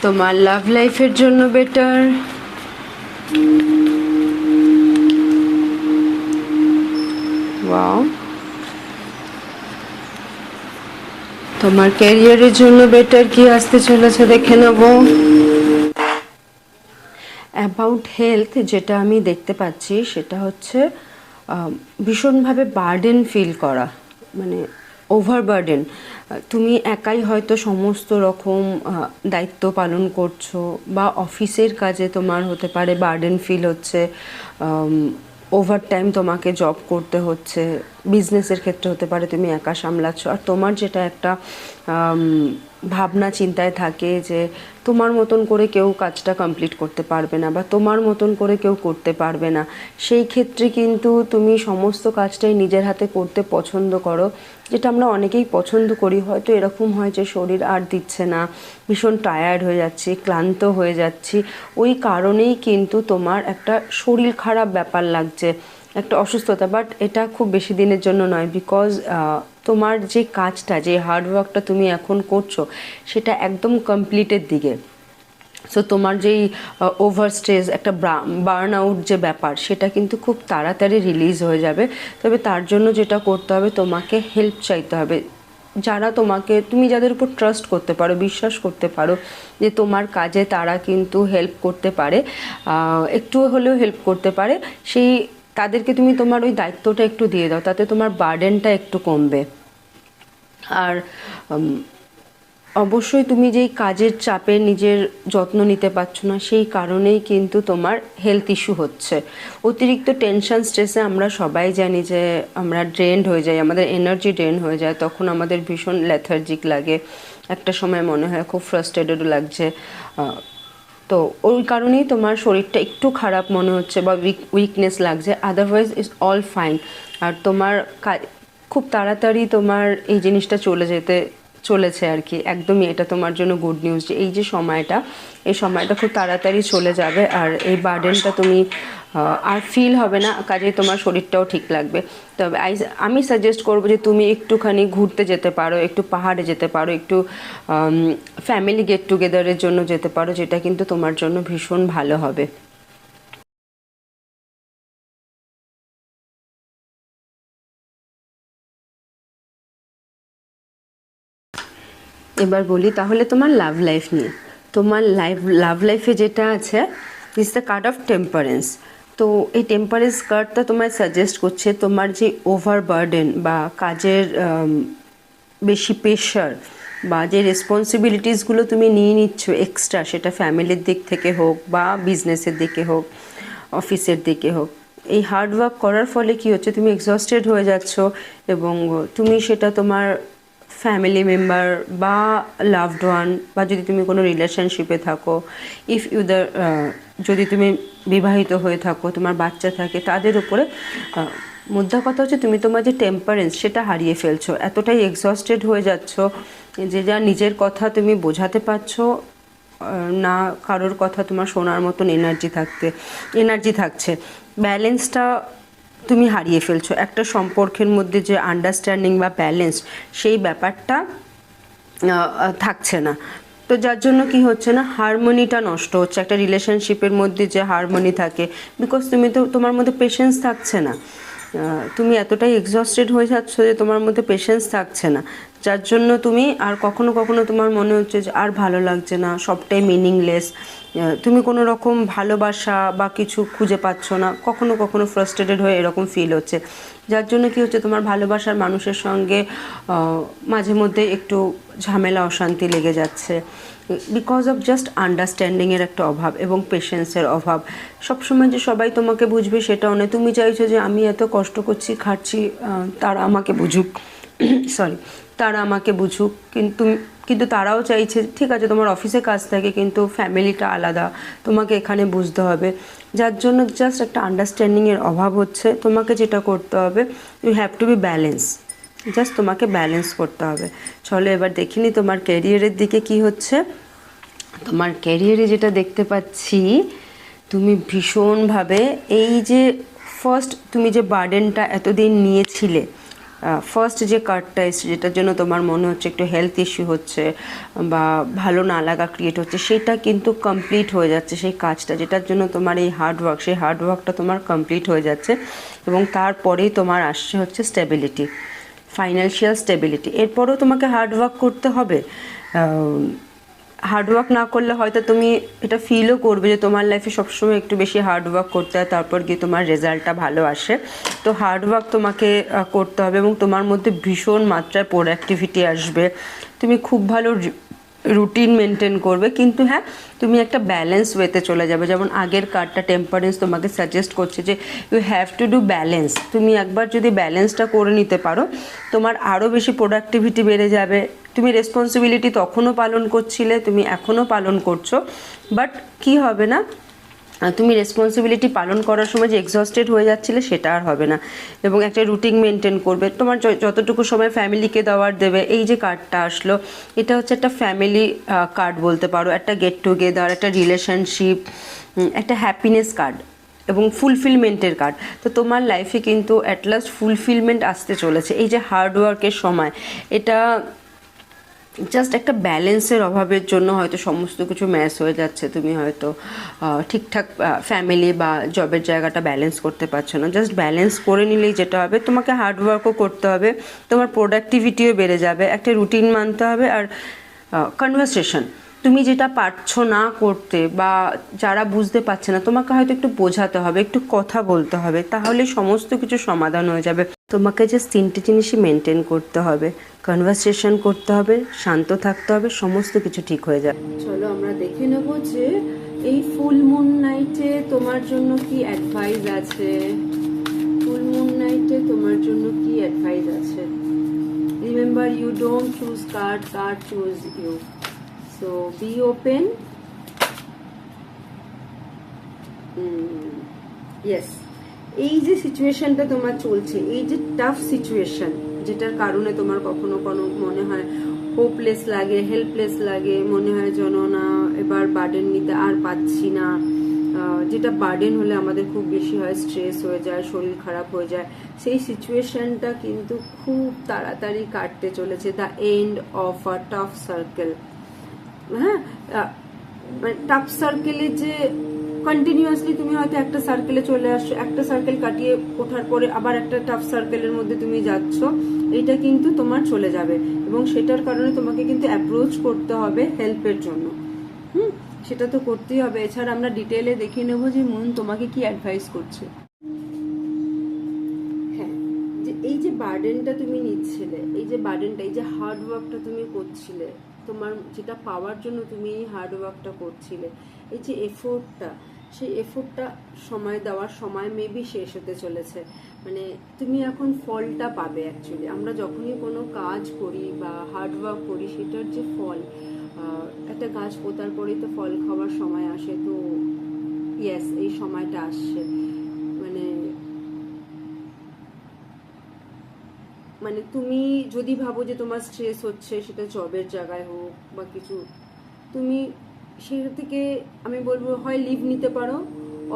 তোমার লাভ লাইফের জন্য বেটার, ওয়াও, তোমার ক্যারিয়ারের জন্য বেটার কি আসতে চলেছে দেখে নেব। অ্যাবাউট হেলথ যেটা আমি দেখতে পাচ্ছি সেটা হচ্ছে ভীষণভাবে বার্ডেন ফিল করা, মানে ওভারবার্ডেন। তুমি একাই হয়তো সমস্ত রকম দায়িত্ব পালন করছো, বা অফিসের কাজে তোমার হতে পারে বার্ডেন ফিল হচ্ছে, ওভার টাইম তোমাকে জব করতে হচ্ছে, বিজনেসের ক্ষেত্রে হতে পারে তুমি একা সামলাচ্ছ, আর তোমার যেটা একটা ভাবনা চিন্তায় থাকে যে তোমার মতন করে কেউ কাজটা কমপ্লিট করতে পারবে না, বা তোমার মতন করে কেউ করতে পারবে না, সেই ক্ষেত্রে কিন্তু তুমি সমস্ত কাজটাই নিজের হাতে করতে পছন্দ করো, যেটা আমরা অনেকেই পছন্দ করি। হয়তো এরকম হয় যে শরীর আর দিচ্ছে না, ভীষণ টায়ার্ড হয়ে যাচ্ছি, ক্লান্ত হয়ে যাচ্ছি, ওই কারণেই কিন্তু তোমার একটা শরীর খারাপ ব্যাপার লাগছে, একটা অসুস্থতা, বাট এটা খুব বেশি দিনের জন্য নয়, বিকজ তোমার যে কাজটা, যে হার্ডওয়ার্কটা তুমি এখন করছো সেটা একদম কমপ্লিটের দিকে। সো তোমার যেই ওভার স্ট্রেস, একটা বার্ন আউট যে ব্যাপার, সেটা কিন্তু খুব তাড়াতাড়ি রিলিজ হয়ে যাবে। তবে তার জন্য যেটা করতে হবে, তোমাকে হেল্প চাইতে হবে, যারা তোমাকে, তুমি যাদের উপর ট্রাস্ট করতে পারো, বিশ্বাস করতে পারো যে তোমার কাজে তারা কিন্তু হেল্প করতে পারে, একটু হলেও হেল্প করতে পারে, সেই তাদেরকে তুমি তোমার ওই দায়িত্বটা একটু দিয়ে দাও, তাতে তোমার বার্ডেনটা একটু কমবে। আর অবশ্যই তুমি যেই কাজের চাপে নিজের যত্ন নিতে পারছো না, সেই কারণেই কিন্তু তোমার হেলথ ইস্যু হচ্ছে। অতিরিক্ত টেনশন স্ট্রেসে আমরা সবাই জানি যে আমরা ড্রেনড হয়ে যাই, আমাদের এনার্জি ড্রেন হয়ে যায়, তখন আমাদের ভীষণ লেথার্জিক লাগে, একটা সময় মনে হয় খুব ফ্রাস্ট্রেটেডও লাগছে, তো ওই কারণেই তোমার শরীরটা একটু খারাপ মনে হচ্ছে বা উইকনেস লাগছে, আদারওয়াইজ ইজ অল ফাইন। আর তোমার খুব তাড়াতাড়ি তোমার এই জিনিসটা চলেছে আর কি, একদমই এটা তোমার জন্য গুড নিউজ যে এই যে সময়টা, এই সময়টা খুব তাড়াতাড়ি চলে যাবে, আর এই বার্ডেনটা তুমি আর ফিল হবে না, কাজেই তোমার শরীরটাও ঠিক লাগবে। তবে আমি সাজেস্ট করবো যে তুমি একটুখানি ঘুরতে যেতে পারো, একটু পাহাড়ে যেতে পারো, একটু ফ্যামিলি গেট টুগেদারের জন্য যেতে পারো, যেটা কিন্তু তোমার জন্য ভীষণ ভালো হবে। এবার বলি তাহলে তোমার লাভ লাইফ নিয়ে। তোমার লাভ লাইফে যেটা আছে is the card of temperance. তো এই টেম্পারেন্স কার্ডটা তোমায় সাজেস্ট করছে তোমার যে ওভার বার্ডেন বা কাজের বেশি প্রেশার বা যে রেসপন্সিবিলিটিসগুলো তুমি নিয়ে নিচ্ছ এক্সট্রা, সেটা ফ্যামিলির দিক থেকে হোক বা বিজনেসের দিকে হোক, অফিসের দিকে হোক, এই হার্ড ওয়ার্ক করার ফলে কি হচ্ছে, তুমি এক্সস্টেড হয়ে যাচ্ছ এবং তুমি সেটা তোমার ফ্যামিলি মেম্বার বা লাভড ওয়ান বা যদি তুমি কোনো রিলেশনশিপে থাকো, ইফ ইউ দ্য যদি তুমি বিবাহিত হয়ে থাকো, তোমার বাচ্চা থাকে, তাদের উপরে মুদ্রা কথা হচ্ছে তুমি তোমার যে টেম্পারেন্স সেটা হারিয়ে ফেলছো, এতটাই এক্সস্টেড হয়ে যাচ্ছ যে যা নিজের কথা তুমি বোঝাতে পারছো না, কারোর কথা তোমার শোনার মতন এনার্জি থাকছে, ব্যালেন্সটা তুমি হারিয়ে ফেলছো। একটা সম্পর্কের মধ্যে যে আন্ডারস্ট্যান্ডিং বা ব্যালেন্স, সেই ব্যাপারটা থাকছে না। তো যার জন্য কি হচ্ছে না, হারমোনিটা নষ্ট হচ্ছে। একটা রিলেশনশিপের মধ্যে যে হারমোনি থাকে, বিকজ তোমার মধ্যে পেশেন্স থাকছে না, তুমি এতটাই এক্সস্টেড হয়ে যাচ্ছ যে তোমার মধ্যে পেশেন্স থাকছে না, যার জন্য তুমি আর কখনো কখনো তোমার মনে হচ্ছে যে আর ভালো লাগছে না, সবটাই মিনিংলেস, তুমি কোনো রকম ভালোবাসা বা কিছু খুঁজে পাচ্ছ না, কখনো কখনো ফ্রাস্ট্রেটেড হয়ে এরকম ফিল হচ্ছে, যার জন্য কি হচ্ছে, তোমার ভালোবাসার মানুষের সঙ্গে মাঝে মধ্যে একটু ঝামেলা অশান্তি লেগে যাচ্ছে, বিকজ অফ জাস্ট আন্ডারস্ট্যান্ডিংয়ের একটা অভাব এবং পেশেন্সের অভাব। সবসময় যে সবাই তোমাকে বুঝবে সেটাও নয়, তুমি চাইছো যে আমি এত কষ্ট করছি, খাচ্ছি, তারা আমাকে বুঝুক, তারা আমাকে বুঝুক, কিন্তু তারাও চাইছে ঠিক আছে তোমার অফিসে কাজ থাকে কিন্তু ফ্যামিলিটা আলাদা, তোমাকে এখানে বুঝতে হবে, যার জন্য জাস্ট একটা আন্ডারস্ট্যান্ডিংয়ের অভাব হচ্ছে। তোমাকে যেটা করতে হবে, you have to be balance, just তোমাকে ব্যালেন্স করতে হবে। চলো এবার দেখিনি তোমার ক্যারিয়ারের দিকে কি হচ্ছে। তোমার ক্যারিয়ারে যেটা দেখতে পাচ্ছি, তুমি ভীষণভাবে এই যে ফার্স্ট তুমি যে বার্ডেনটা এতদিন নিয়েছিলে, ফার্স্ট যে কার্ডটা এসছে যেটার জন্য তোমার মনে হচ্ছে একটু হেলথ ইস্যু হচ্ছে বা ভালো না লাগা ক্রিয়েট হচ্ছে, সেটা কিন্তু কমপ্লিট হয়ে যাচ্ছে। সেই কাজটা যেটার জন্য তোমার এই হার্ডওয়ার্ক, সেই হার্ডওয়ার্কটা তোমার কমপ্লিট হয়ে যাচ্ছে এবং তারপরেই তোমার আসছে হচ্ছে স্টেবিলিটি, ফাইন্যান্সিয়াল স্টেবিলিটি। এরপরেও তোমাকে হার্ডওয়ার্ক করতে হবে, হার্ডওয়ার্ক না করলে হয়তো তুমি এটা ফিলও করবে যে তোমার লাইফে সবসময় একটু বেশি হার্ডওয়ার্ক করতে হয়, তারপর গিয়ে তোমার রেজাল্টটা ভালো আসে। তো হার্ডওয়ার্ক তোমাকে করতে হবে এবং তোমার মধ্যে ভীষণ মাত্রায় প্রোডাক্টিভিটি আসবে, তুমি খুব ভালো রুটিন মেনটেন করবে, কিন্তু হ্যাঁ তুমি একটা ব্যালেন্স ওয়েতে চলে যাবে। যেমন আগের কার্ডটা টেম্পারেন্স তোমাকে সাজেস্ট করছে যে you have to do balance, তুমি একবার যদি ব্যালেন্সটা করে নিতে পারো তোমার আরও বেশি প্রোডাক্টিভিটি বেড়ে যাবে। তুমি রেসপন্সিবিলিটি তখনও পালন করছিলে, তুমি এখনও পালন করছো, বাট কি হবে না, তুমি রেসপন্সিবিলিটি পালন করার সময় যে এক্সস্টেড হয়ে যাচ্ছিলে সেটা আর হবে না এবং একটা রুটিন মেনটেন করবে। তোমার যতটুকু সময় ফ্যামিলিকে দেওয়ার দেবে। এই যে কার্ডটা আসলো, এটা হচ্ছে একটা ফ্যামিলি কার্ড বলতে পারো, একটা গেট টুগেদার, একটা রিলেশনশিপ, একটা হ্যাপিনেস কার্ড এবং ফুলফিলমেন্টের কার্ড। তো তোমার লাইফে কিন্তু অ্যাট লাস্ট ফুলফিলমেন্ট আসতে চলেছে। এই যে হার্ডওয়ার্কের সময়, এটা জাস্ট একটা ব্যালেন্সের অভাবের জন্য হয়তো সমস্ত কিছু ম্যাচ হয়ে যাচ্ছে, তুমি হয়তো ঠিকঠাক ফ্যামিলি বা জবের জায়গাটা ব্যালেন্স করতে পারছো না। জাস্ট ব্যালেন্স করে নিলেই যেটা হবে, তোমাকে হার্ডওয়ার্কও করতে হবে, তোমার প্রোডাক্টিভিটিও বেড়ে যাবে, একটা রুটিন মানতে হবে। আর কনভারসেশন, তুমি যেটা পারছো না করতে বা যারা বুঝতে পারছে না, তোমাকে হয়তো একটু বোঝাতে হবে, একটু কথা বলতে হবে, তাহলে সমস্ত কিছু সমাধান হয়ে যাবে। তোমাকে জাস্ট 3টে জিনিসই মেনটেন করতে হবে, কনভারসেশন করতে হবে, শান্ত থাকতে হবে, সমস্ত কিছু ঠিক হয়ে যাবে। চলো আমরা দেখে নেব যে এই ফুল মুন নাইটে তোমার জন্য কি অ্যাডভাইস আছে। ফুল মুন নাইটে তোমার জন্য কি অ্যাডভাইস আছে। Remember, you don't choose card, card choose you. So be open. Yes, এই যে সিচুয়েশনটা তোমার চলছে, এই যে টাফ সিচুয়েশন, যেটার কারণে তোমার কখনো কোনো মনে হয় হোপলেস লাগে, হেল্পলেস লাগে, মনে হয় যেন না এবার বার্ডেন নিতে আর পাচ্ছি না, যেটা বার্ডেন হলে আমাদের খুব বেশি হয়, স্ট্রেস হয়ে যায়, শরীর খারাপ হয়ে যায়, সেই সিচুয়েশনটা কিন্তু খুব তাড়াতাড়ি কাটতে চলেছে। The end of a tough circle. হ্যাঁ, মানে টাফ সার্কেলে যে কন্টিনিউয়াসলি তুমি হয়তো একটা সার্কেলে চলে আসছো, একটা সার্কেল কাটিয়ে ওঠার পরে আবার একটা টাফ সার্কেলের মধ্যে তুমি যাচ্ছ, এটা কিন্তু তোমার চলে যাবে এবং সেটার কারণে তোমাকে কিন্তু অ্যাপ্রোচ করতে হবে হেল্পের জন্য। সেটা তো করতেই হবে। এছাড়া আমরা ডিটেলে দেখে নেবো যে মন তোমাকে কি অ্যাডভাইস করছে। হ্যাঁ, যে এই যে বার্ডেনটা তুমি নিচ্ছিলে, এই যে বার্ডেনটা, এই যে হার্ড ওয়ার্কটা তুমি করছিলে, তোমার যেটা পাওয়ার জন্য তুমি এই হার্ড ওয়ার্কটা করছিলে, এই যে এফোর্টটা, সেই এফোর্টটা সময় দেওয়ার সময় মেবি শেষ হতে চলেছে। মানে তুমি এখন ফলটা পাবে। অ্যাকচুয়ালি আমরা যখনই কোনো কাজ করি বা হার্ড ওয়ার্ক করি, সেটার যে ফল, একটা গাছ পোতার পরেই তো ফল খাওয়ার সময় আসে। তো ইয়েস, এই সময়টা আসছে। মানে মানে তুমি যদি ভাবো যে তোমার স্ট্রেস হচ্ছে, সেটা জবের জায়গায় হোক বা কিছু, তুমি সেটা থেকে আমি বলবো হয় লিভ নিতে পারো,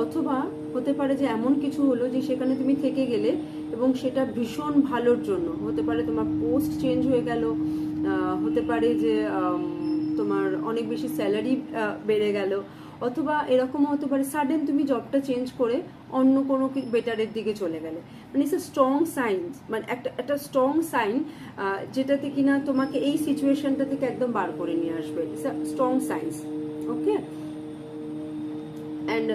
অথবা হতে পারে যে এমন কিছু হলো যে সেখানে তুমি থেকে গেলে এবং সেটা ভীষণ ভালোর জন্য হতে পারে। তোমার পোস্ট চেঞ্জ হয়ে গেল, হতে পারে যে তোমার অনেক বেশি স্যালারি বেড়ে গেল, অথবা এরকমও হতে পারে সাডেন তুমি জবটা চেঞ্জ করে অন্য কোনো বেটারের দিকে চলে গেলে। মানে ইটস এ স্ট্রং সাইন, মানে একটা স্ট্রং সাইন, যেটাতে কিনা তোমাকে এই সিচুয়েশনটা থেকে একদম বার করে নিয়ে আসবে। It's a strong science. Okay, and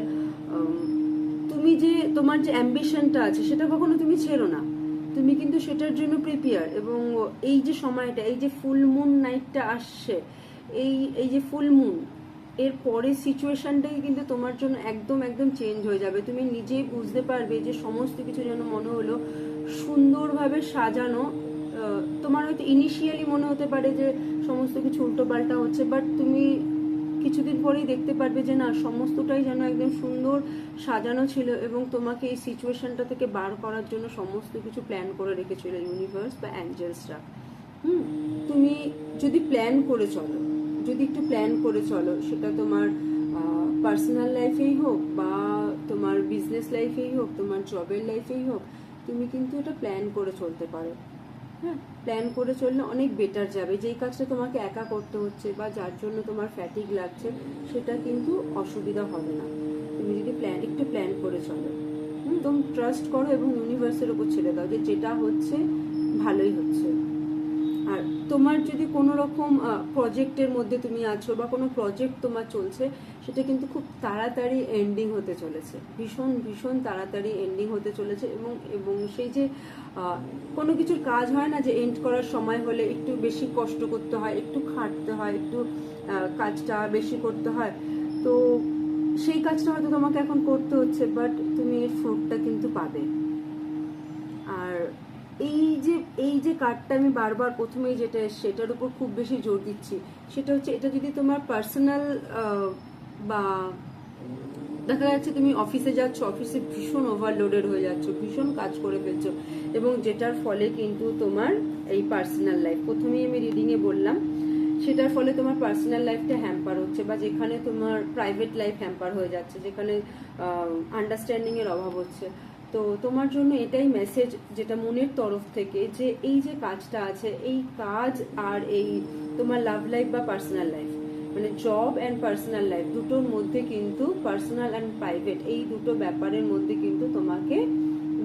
তুমি যে তোমার যে অ্যাম্বিশনটা আছে সেটা কখনো তুমি ছেড়ো না। তুমি কিন্তু সেটার জন্য প্রিপেয়ার। এবং এই যে সময়টা, এই যে ফুল মুন নাইটটা আসছে, এই যে ফুল মুন, এর পরের সিচুয়েশনটাই কিন্তু তোমার জন্য একদম একদম চেঞ্জ হয়ে যাবে। তুমি নিজেই বুঝতে পারবে যে সমস্ত কিছু যেন মনে হলো সুন্দরভাবে সাজানো। তোমার হয়তো ইনিশিয়ালি মনে হতে পারে যে সমস্ত কিছু উল্টোপাল্টা হচ্ছে, বাট তুমি কিছুদিন পরেই দেখতে পারবে যে না, সমস্তটাই যেন একদম সুন্দর সাজানো ছিল এবং তোমাকে এই সিচুয়েশনটা থেকে বার করার জন্য সমস্ত কিছু প্ল্যান করে রেখেছিল ইউনিভার্স বা অ্যাঞ্জেলসরা। তুমি যদি প্ল্যান করে চলো, যদি একটু প্ল্যান করে চলো, সেটা তোমার পার্সোনাল লাইফেই হোক বা তোমার বিজনেস লাইফেই হোক, তোমার জবের লাইফেই হোক, তুমি কিন্তু এটা প্ল্যান করে চলতে পারো। হ্যাঁ, প্ল্যান করে চললে অনেক বেটার যাবে। যেই কাজটা তোমাকে একা করতে হচ্ছে বা যার জন্য তোমার ফ্যাটিক লাগছে, সেটা কিন্তু অসুবিধা হবে না তুমি যদি একটু প্ল্যান করে চলো। তুমি ট্রাস্ট করো এবং ইউনিভার্সের উপর ছেড়ে দাও যে যেটা হচ্ছে ভালোই হচ্ছে। আর তোমার যদি কোনো রকম প্রজেক্টের মধ্যে তুমি আছো বা কোনো প্রজেক্ট তোমার চলছে, সেটা কিন্তু খুব তাড়াতাড়ি এন্ডিং হতে চলেছে, ভীষণ ভীষণ তাড়াতাড়ি এন্ডিং হতে চলেছে। এবং এবং সেই যে কোনো কিছুর কাজ হয় না যে এন্ড করার সময় হলে একটু বেশি কষ্ট করতে হয়, একটু খাটতে হয়, একটু কাজটা বেশি করতে হয়। তো সেই কাজটা হয়তো তোমাকে এখন করতে হচ্ছে, বাট তুমি এর ফ্রুটটা কিন্তু পাবে। আর এই যে কার্ডটা আমি বারবার প্রথমেই যেটা সেটার উপর খুব বেশি জোর দিচ্ছি, সেটা হচ্ছে এটা যদি তোমার পার্সোনাল বা দেখা যাচ্ছে তুমি অফিসে যাচ্ছ, অফিসে ভীষণ ওভারলোডেড হয়ে যাচ্ছ, ভীষণ কাজ করে ফেলছো, এবং যেটার ফলে কিন্তু তোমার এই পার্সোনাল লাইফ, প্রথমেই আমি রিডিংয়ে বললাম, সেটার ফলে তোমার পার্সোনাল লাইফটা হ্যাম্পার হচ্ছে, বা যেখানে তোমার প্রাইভেট লাইফ হ্যাম্পার হয়ে যাচ্ছে, যেখানে আন্ডারস্ট্যান্ডিংয়ের অভাব হচ্ছে। তো তোমার জন্য এটাই মেসেজ, যেটা মনের তরফ থেকে, যে এই যে কাজটা আছে, এই কাজ আর এই তোমার লাভ লাইফ বা পার্সোনাল লাইফ, মানে জব অ্যান্ড পার্সোনাল লাইফ দুটোর মধ্যে কিন্তু, পার্সোনাল অ্যান্ড প্রাইভেট এই দুটো ব্যাপারের মধ্যে কিন্তু তোমাকে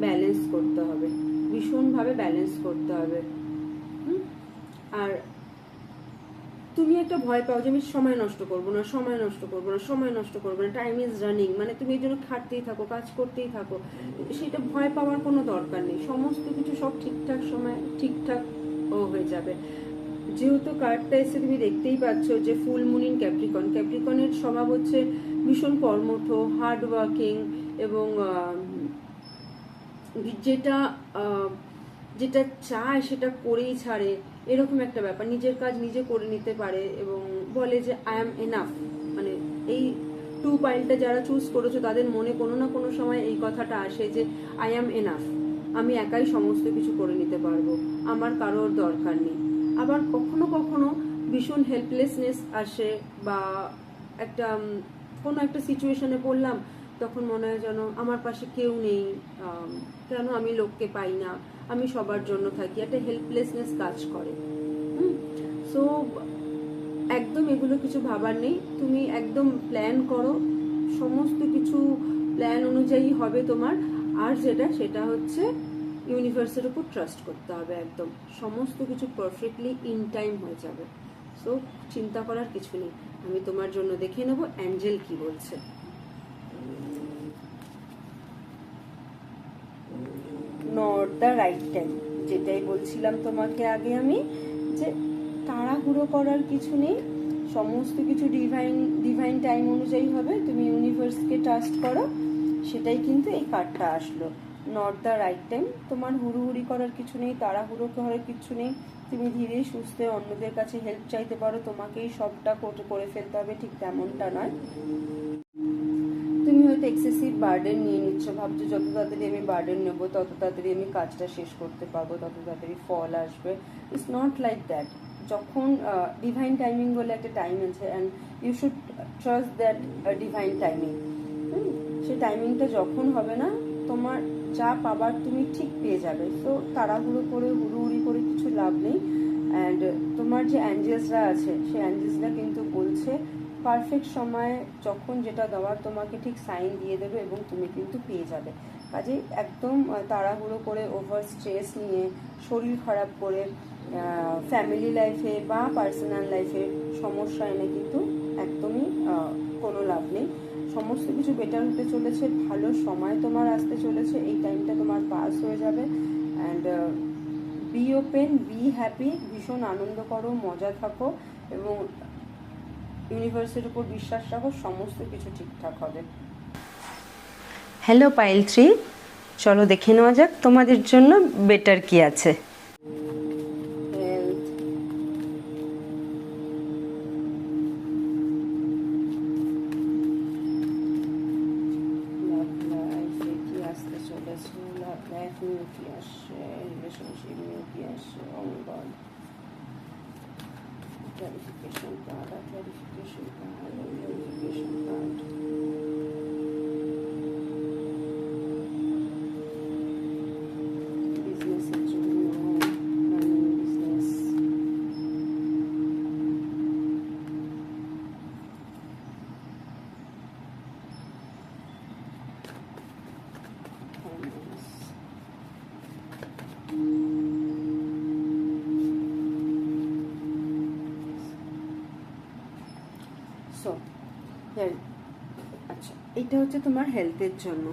ব্যালেন্স করতে হবে, ভীষণভাবে ব্যালেন্স করতে হবে। আর তুমি একটা ভয় পাও যে আমি সময় নষ্ট করবো না, সময় নষ্ট করবো না, সময় নষ্ট করবো না, টাইম ইজ রানিং, মানে তুমি এই জন্য খাটতেই থাকো, কাজ করতেই থাকো। সেটা ভয় পাওয়ার কোনো দরকার নেই, সমস্ত কিছু সব ঠিকঠাক সময় ঠিকঠাক হয়ে যাবে। যেহেতু কার্ডটা এসে তুমি দেখতেই পাচ্ছ যে ফুল মুন ইন ক্যাপ্রিকন, ক্যাপ্রিকনের স্বভাব হচ্ছে ভীষণ কর্মঠ, হার্ড ওয়ার্কিং, এবং যেটা যেটা চায় সেটা করেই ছাড়ে, এরকম একটা ব্যাপার। নিজের কাজ নিজে করে নিতে পারে এবং বলে যে আই অ্যাম এনাফ। মানে এই 2 পাইলটা যারা চুজ করেছো, তাদের মনে কোনো না কোনো সময় এই কথাটা আসে যে আই অ্যাম এনাফ, আমি একাই সমস্ত কিছু করে নিতে পারবো, আমার কারোর দরকার নেই। আবার কখনো কখনো ভীষণ হেল্পলেসনেস আসে, বা একটা কোনো একটা সিচুয়েশনে পড়লাম, তখন মনে হয় যেন আমার পাশে কেউ নেই, কেন আমি লোককে পাই না, আমি সবার জন্য থাকি, একটা হেল্পলেসনেস কাজ করে। সো একদম এগুলো কিছু ভাবার নেই, তুমি একদম প্ল্যান করো, সমস্ত কিছু প্ল্যান অনুযায়ী হবে তোমার। আর সেটা হচ্ছে ইউনিভার্সের উপর ট্রাস্ট করতে হবে, একদম সমস্ত কিছু পারফেক্টলি ইন টাইম হয়ে যাবে। সো চিন্তা করার কিছু নেই। আমি তোমার জন্য দেখে নেব অ্যাঞ্জেল কি বলছে। নট দ্য রাইট টাইম, যেটাই বলছিলাম তোমাকে আগে আমি, যে তাড়াহুড়ো করার কিছু নেই, সমস্ত কিছু ডিভাইন টাইম অনুযায়ী হবে। তুমি ইউনিভার্সকে ট্রাস্ট করো, সেটাই কিন্তু এই কার্ডটা আসলো। নট দ্য রাইট টাইম, তোমার হুড়োহুড়ি করার কিছু নেই, তাড়াহুড়ো করার কিছু নেই। তুমি ধীরে সুস্থে অন্যদের কাছে হেল্প চাইতে পারো, তোমাকেই সবটা করে ফেলতে হবে ঠিক তেমনটা নয়। তুমি হয়তো এক্সেসিভ বার্ডেন নিয়ে নিচ্ছ, ভাবছো যত তাড়াতাড়ি আমি বার্ডেন নেবো তত তাড়াতাড়ি আমি কাজটা শেষ করতে পারবো, তত তাড়াতাড়ি ফল আসবে। It's not like that. যখন ডিভাইন টাইমিং বলে একটা টাইম আছে, and you should trust that divine timing. সেই টাইমিংটা যখন হবে না, তোমার যা পাবার তুমি ঠিক পেয়ে যাবে। তো তাড়াহুড়ো করে হুড়োহুড়ি করে কিছু লাভ নেই। অ্যান্ড তোমার যে অ্যাঞ্জেলসরা আছে, সেই অ্যাঞ্জেলসরা কিন্তু বলছে পারফেক্ট সময়ে যখন যেটা দেওয়ার তোমাকে ঠিক সাইন দিয়ে দেবে এবং তুমি কিন্তু পেয়ে যাবে। কাজেই একদম তাড়াহুড়ো করে ওভার স্ট্রেস নিয়ে শরীর খারাপ করে ফ্যামিলি লাইফে বা পার্সোনাল লাইফে সমস্যা এনে কিন্তু একদমই কোনো লাভ নেই। সমস্ত কিছু বেটার হতে চলেছে, ভালো সময় তোমার আসতে চলেছে, এই টাইমটা তোমার পাস হয়ে যাবে। And be open, be happy, ভীষণ আনন্দ করো, মজা থাকো এবং ইউনিভার্সের উপর বিশ্বাস রাখো, সমস্ত কিছু ঠিকঠাক হবে। হ্যালো পাইল 3, চলো দেখে নেওয়া যাক তোমাদের জন্য বেটার কি আছে। হেলথ, লাভ লাইফে কি আসতে চলেছে, লাভ লাইফ নিয়ে কি আসছে, রিলেশনশিপ নিয়ে কি আসছে, ও god, clarification card, a clarification card, a clarification card. Business এর জন্য, running business. Finance. So health, আচ্ছা এটা হচ্ছে তোমার হেলথের জন্য।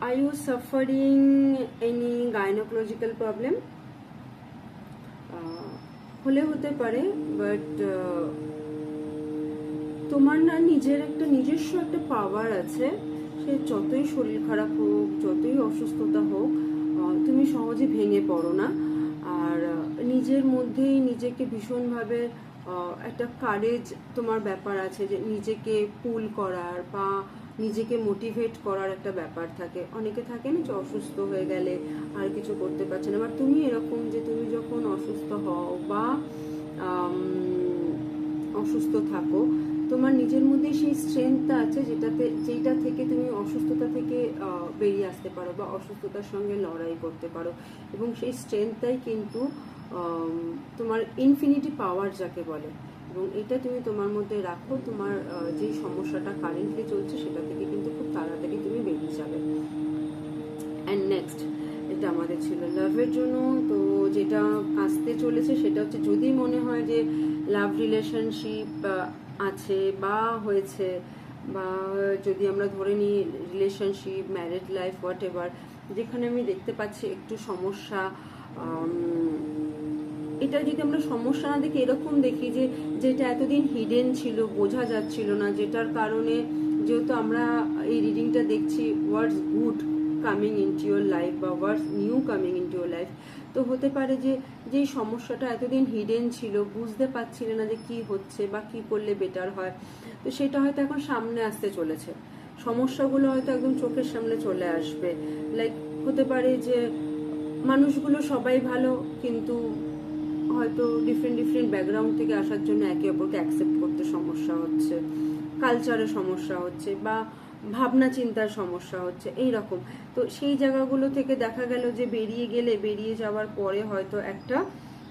Are you suffering any gynaecological problem? হলে হতে পারে, বাট তোমার না নিজের একটা নিজস্ব একটা পাওয়ার আছে। সে যতই শরীর খারাপ হোক, যতই অসুস্থতা হোক, তুমি সহজে ভেঙে পড়ো না। আর নিজের মধ্যেই নিজেকে ভীষণভাবে একটা কারেজ তোমার ব্যাপার আছে, যে নিজেকে পুল করার বা নিজেকে মোটিভেট করার একটা ব্যাপার থাকে। অনেকে থাকে না যে অসুস্থ হয়ে গেলে আর কিছু করতে পারছে না, বাট তুমি এরকম যে তুমি যখন অসুস্থ হও বা অসুস্থ থাকো, তোমার নিজের মধ্যে সেই স্ট্রেংথটা আছে যেটা থেকে তুমি অসুস্থতা থেকে বেরিয়ে আসতে পারো বা অসুস্থতার সঙ্গে লড়াই করতে পারো। এবং সেই স্ট্রেংথটাই কিন্তু তোমার ইনফিনিটি পাওয়ার যাকে বলে। এবং এটা তুমি তোমার মধ্যে রাখো, তোমার যে সমস্যাটা কারেন্টলি চলছে সেটা থেকে কিন্তু খুব তাড়াতাড়ি তুমি বেরিয়ে যাবে। অ্যান্ড নেক্সট, এটা আমাদের ছিল লাভের জন্য। তো যেটা আসতে চলেছে সেটা হচ্ছে, যদি মনে হয় যে লাভ রিলেশনশিপ আছে বা হয়েছে, বা যদি আমরা ধরে নিই relationship, married life, what ever, যেখানে আমি দেখতে পাচ্ছি একটু সমস্যা, এটা যদি আমরা সমস্যা না দেখি, এরকম দেখি যে যেটা এতদিন হিডেন ছিল, বোঝা যাচ্ছিল না, যেটার কারণে যেহেতু আমরা এই রিডিংটা দেখছি what's good coming into your life বা what's new coming into your life, তো হতে পারে যে যেই সমস্যাটা এতদিন হিডেন ছিল, বুঝতে পারছিলে না যে কি হচ্ছে বা কি করলে বেটার হয়, তো সেটা হয়তো এখন সামনে আসতে চলেছে। সমস্যাগুলো হয়তো একদম চোখের সামনে চলে আসবে। লাইক হতে পারে যে মানুষগুলো সবাই ভালো, কিন্তু হয়তো ডিফারেন্ট ব্যাকগ্রাউন্ড থেকে আসার জন্য একে অপরকে অ্যাকসেপ্ট করতে সমস্যা হচ্ছে, কালচারে সমস্যা হচ্ছে বা ভাবনা চিন্তার সমস্যা হচ্ছে, এই রকম। তো সেই জায়গাগুলো থেকে দেখা গেল যে বেরিয়ে যাওয়ার পরে হয়তো একটা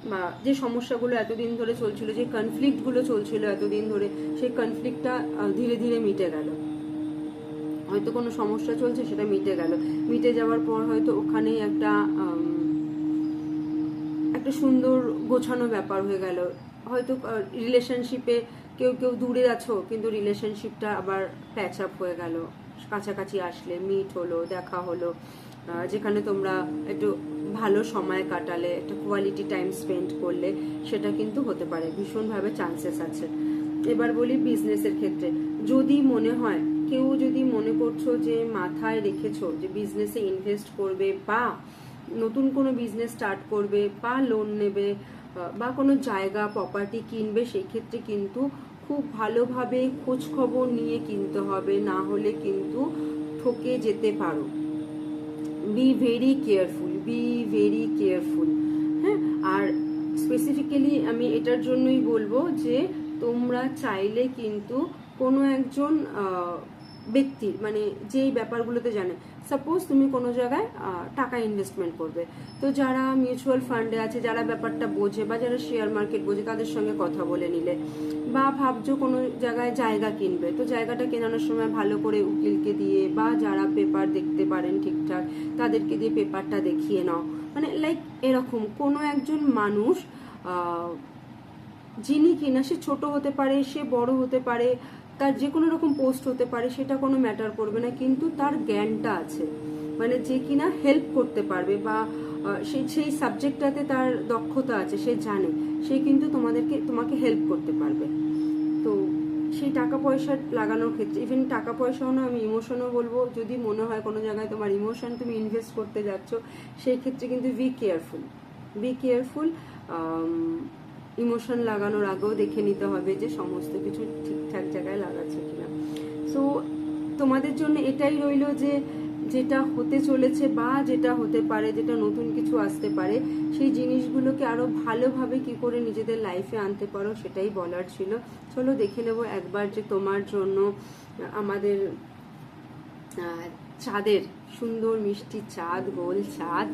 বা যে সমস্যাগুলো এতদিন ধরে চলছিল, যে কনফ্লিক্টগুলো চলছিল এতদিন ধরে, সেই কনফ্লিক্টটা ধীরে ধীরে মিটে গেল। হয়তো কোনো সমস্যা চলছে, সেটা মিটে গেল, মিটে যাওয়ার পর হয়তো ওখানেই একটা একটা সুন্দর গোছানো ব্যাপার হয়ে গেল। হয়তো রিলেশনশিপে কেউ কেউ দূরে আছো, কিন্তু রিলেশনশিপটা আবার প্যাচ আপ হয়ে গেল, কাছাকাছি আসলে মিট হলো, দেখা হলো, যেখানে তোমরা একটু ভালো সময় কাটালে, একটা কোয়ালিটি টাইম স্পেন্ড করলে, সেটা কিন্তু হতে পারে, ভীষণভাবে চান্সেস আছে। এবার বলি বিজনেসের ক্ষেত্রে, যদি মনে হয় কেউ যদি মনে করছো যে মাথায় রেখেছো যে বিজনেসে ইনভেস্ট করবে বা নতুন কোনো বিজনেস স্টার্ট করবে বা লোন নেবে বা কোনো জায়গা প্রপার্টি কিনবে, সেই ক্ষেত্রে কিন্তু খুব ভালোভাবে খোঁজ খবর নিয়ে কিনতে হবে, না হলে কিন্তু ঠকে যেতে পারো। Be very careful, be very careful. হ্যাঁ, আর স্পেসিফিক্যালি আমি এটার জন্যই বলবো যে তোমরা চাইলে কিন্তু কোনো একজন ব্যক্তির, মানে যেই ব্যাপারগুলোতে জানে, সাপোজ তুমি কোনো জায়গায় টাকা ইনভেস্টমেন্ট করবে, তো যারা মিউচুয়াল ফান্ডে আছে, যারা ব্যাপারটা বোঝে বা যারা শেয়ার মার্কেট বোঝে, তাদের সঙ্গে কথা বলে নিলে, বা ভাবছো কোনো জায়গায় জায়গা কিনবে, তো জায়গাটা কেনানোর সময় ভালো করে উকিলকে দিয়ে বা যারা পেপার দেখতে পারেন ঠিকঠাক তাদেরকে দিয়ে পেপারটা দেখিয়ে নাও। মানে লাইক এরকম কোনো একজন মানুষ যিনি কিনা, সে ছোট হতে পারে, সে বড় হতে পারে, তার যে কোনো রকম পোস্ট হতে পারে, সেটা কোনো ম্যাটার করবে না, কিন্তু তার জ্ঞানটা আছে, মানে যে কিনা হেল্প করতে পারবে বা সেই সাবজেক্টটাতে তার দক্ষতা আছে, সে জানে, সে কিন্তু তোমাকে হেল্প করতে পারবে। তো সেই টাকা পয়সা লাগানোর ক্ষেত্রে, ইভেন টাকা পয়সাও না, আমি ইমোশনও বলবো, যদি মনে হয় কোনো জায়গায় তোমার ইমোশন তুমি ইনভেস্ট করতে যাচ্ছ, সেই ক্ষেত্রে কিন্তু be careful, be careful. Emotion লাগানোর আগেও দেখে নিতে হবে যে সমস্ত কিছু ঠিকঠাক জায়গায় লাগাচ্ছে কিনা। সো তোমাদের জন্য এটাই রইলো যে যেটা হতে চলেছে বা যেটা হতে পারে, যেটা নতুন কিছু আসতে পারে, সেই জিনিসগুলোকে আরো ভালোভাবে কি করে নিজেদের লাইফে আনতে পারো, সেটাই বলার ছিল। চলো দেখে নেব একবার যে তোমার জন্য আমাদের চাঁদের, সুন্দর মিষ্টি চাঁদ, গোল চাঁদ,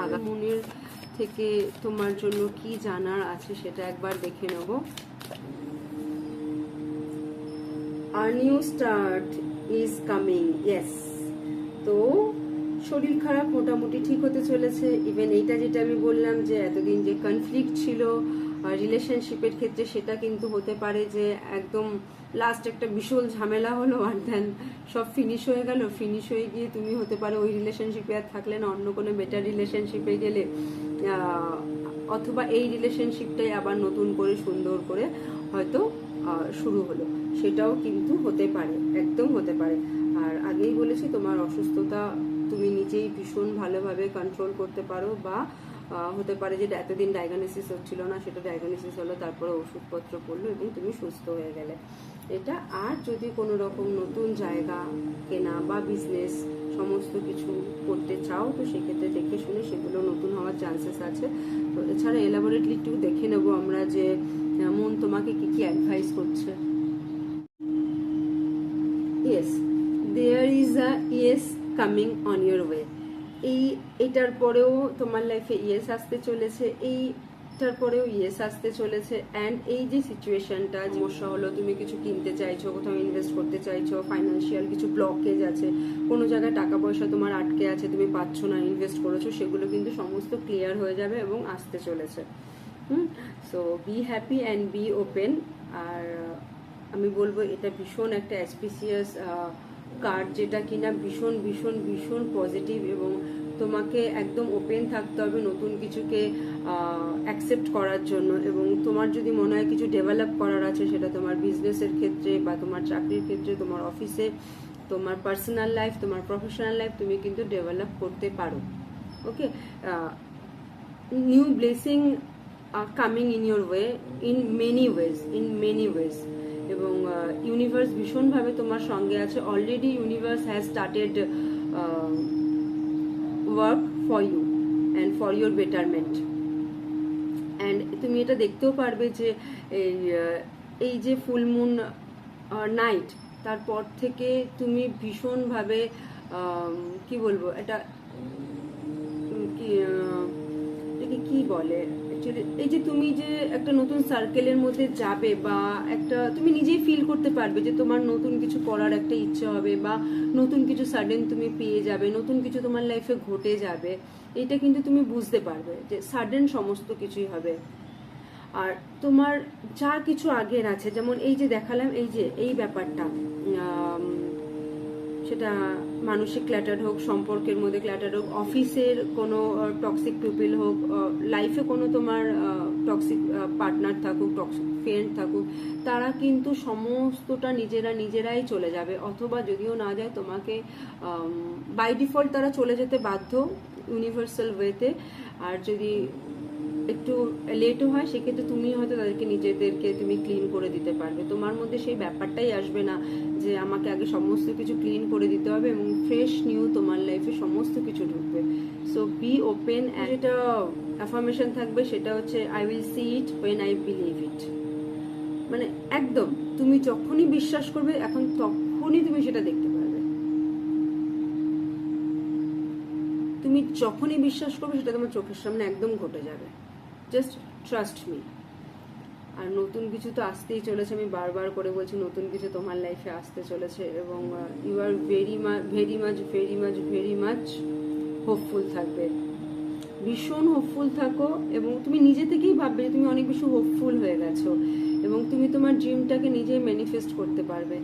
আগামনের থেকে তোমার জন্য কি জানার আছে সেটা একবার দেখে নেব। A new start is coming, yes. তো শরীর খারাপ মোটামুটি ঠিক হতে চলেছে। ইভেন এইটা যেটা আমি বললাম যে এতদিন যে কনফ্লিক্ট ছিল রিলেশনশিপের ক্ষেত্রে, সেটা কিন্তু হতে পারে যে একদম লাস্ট একটা বিশাল ঝামেলা হলো, আর দেন সব ফিনিশ হয়ে গেল। ফিনিশ হয়ে গিয়ে তুমি হতে পারে ওই রিলেশনশিপে আর থাকলে না, অন্য কোনো বেটার রিলেশনশিপে গেলে, অথবা এই রিলেশনশিপটাই আবার নতুন করে সুন্দর করে হয়তো শুরু হলো, সেটাও কিন্তু হতে পারে, একদম হতে পারে। আর আগেই বলেছি, তোমার অসুস্থতা তুমি নিজেই ভীষণ ভালোভাবে কন্ট্রোল করতে পারো, বা হতে পারে যে এতদিন ডায়াগনোসিস হচ্ছিল না, সেটা ডায়াগনোসিস হলো, তারপরে ওষুধপত্র পড়লো এবং তুমি সুস্থ হয়ে গেলে, এটা। আর যদি কোনো রকম নতুন জায়গা কেনা বা বিজনেস সমস্ত কিছু করতে চাও, তো সেক্ষেত্রে দেখে শুনে সেগুলো নতুন হওয়ার চান্সেস আছে। তো এছাড়া এলাবোরেটলি একটু দেখে নেবো আমরা যে মন তোমাকে কি কি অ্যাডভাইস করছে। Yes, there is a yes coming on your way. এটার পরেও তোমার লাইফে ইয়েস আসতে চলেছে, এইটার পরেও ইয়েস আসতে চলেছে। অ্যান্ড এই যে সিচুয়েশনটা, সমস্যা হলো, তুমি কিছু কিনতে চাইছো, কোথাও ইনভেস্ট করতে চাইছো, ফাইন্যান্সিয়াল কিছু ব্লকেজ আছে, কোনো জায়গায় টাকা পয়সা তোমার আটকে আছে, তুমি পাচ্ছ না, ইনভেস্ট করেছো, সেগুলো কিন্তু সমস্ত ক্লিয়ার হয়ে যাবে এবং আসতে চলেছে। So be happy and be open. আর আমি বলবো এটা ভীষণ একটা অ্যাসপিসিয়াস কার্ড, যেটা কিনা ভীষণ ভীষণ ভীষণ পজিটিভ, এবং তোমাকে একদম ওপেন থাকতে হবে নতুন কিছুকে অ্যাকসেপ্ট করার জন্য। এবং তোমার যদি মনে হয় কিছু ডেভেলপ করার আছে, সেটা তোমার বিজনেসের ক্ষেত্রে বা তোমার চাকরির ক্ষেত্রে, তোমার অফিসে, তোমার পার্সোনাল লাইফ, তোমার প্রফেশনাল লাইফ, তুমি কিন্তু ডেভেলপ করতে পারো। Okay, new blessing coming in your way in many ways, এবং ইউনিভার্স ভীষণভাবে তোমার সঙ্গে আছে। Already universe has started work for you and for your betterment. And তুমি এটা দেখতেও পারবে যে এই যে ফুল মুন নাইট, তারপর থেকে তুমি ভীষণভাবে কি বলবো, এটা কি বলে এই যে তুমি যে একটা নতুন সার্কেলের মধ্যে যাবে বা একটা তুমি নিজেই ফিল করতে পারবে যে তোমার নতুন কিছু করার একটা ইচ্ছা হবে বা নতুন কিছু সাডেন তুমি পেয়ে যাবে, নতুন কিছু তোমার লাইফে ঘটে যাবে, এটা কিন্তু তুমি বুঝতে পারবে যে সাডেন সমস্ত কিছুই হবে। আর তোমার যা কিছু আগের আছে, যেমন এই যে দেখালাম এই যে এই ব্যাপারটা, সেটা মানসিক ক্ল্যাটার হোক, সম্পর্কের মধ্যে ক্ল্যাটার হোক, অফিসের কোনো টক্সিক পিপল হোক, লাইফে কোনো তোমার টক্সিক পার্টনার থাকুক, টক্সিক ফ্রেন্ড থাকুক, তারা কিন্তু সমস্তটা নিজেরাই চলে যাবে, অথবা যদিও না যায় তোমাকে বাই ডিফল্ট তারা চলে যেতে বাধ্য ইউনিভার্সাল ওয়েতে। আর যদি একটু লেটও হয় সেক্ষেত্রে তুমি হয়তো তাদেরকে নিজেদেরকে তুমি ক্লিন করে দিতে পারবে। তোমার মধ্যে সেই ব্যাপারটাই আসবে না যে আমাকে আগে সমস্ত কিছু ক্লিন করে দিতে হবে, এবং ফ্রেশ নিউ তোমার লাইফে সমস্ত কিছু ঢুকবে। So be open. যেটা অ্যাফার্মেশন থাকবে সেটা হচ্ছে I will see it when I believe it. মানে একদম তুমি যখনই বিশ্বাস করবে এখন তখনই তুমি সেটা দেখতে পারবে। তুমি যখনই বিশ্বাস করবে সেটা তোমার চোখের সামনে একদম ঘটে যাবে। Just trust me. আর নতুন কিছু তো আসতেই চলেছে, আমি বারবার করে বলছি নতুন কিছু তোমার লাইফে আসতে চলেছে, এবং you are very much hopeful থাকবে, ভীষণ হোপফুল থাকো, এবং তুমি নিজে থেকেই ভাববে যে তুমি অনেক বেশি হোপফুল হয়ে গেছো, এবং তুমি তোমার ড্রিমটাকে নিজেই ম্যানিফেস্ট করতে পারবে।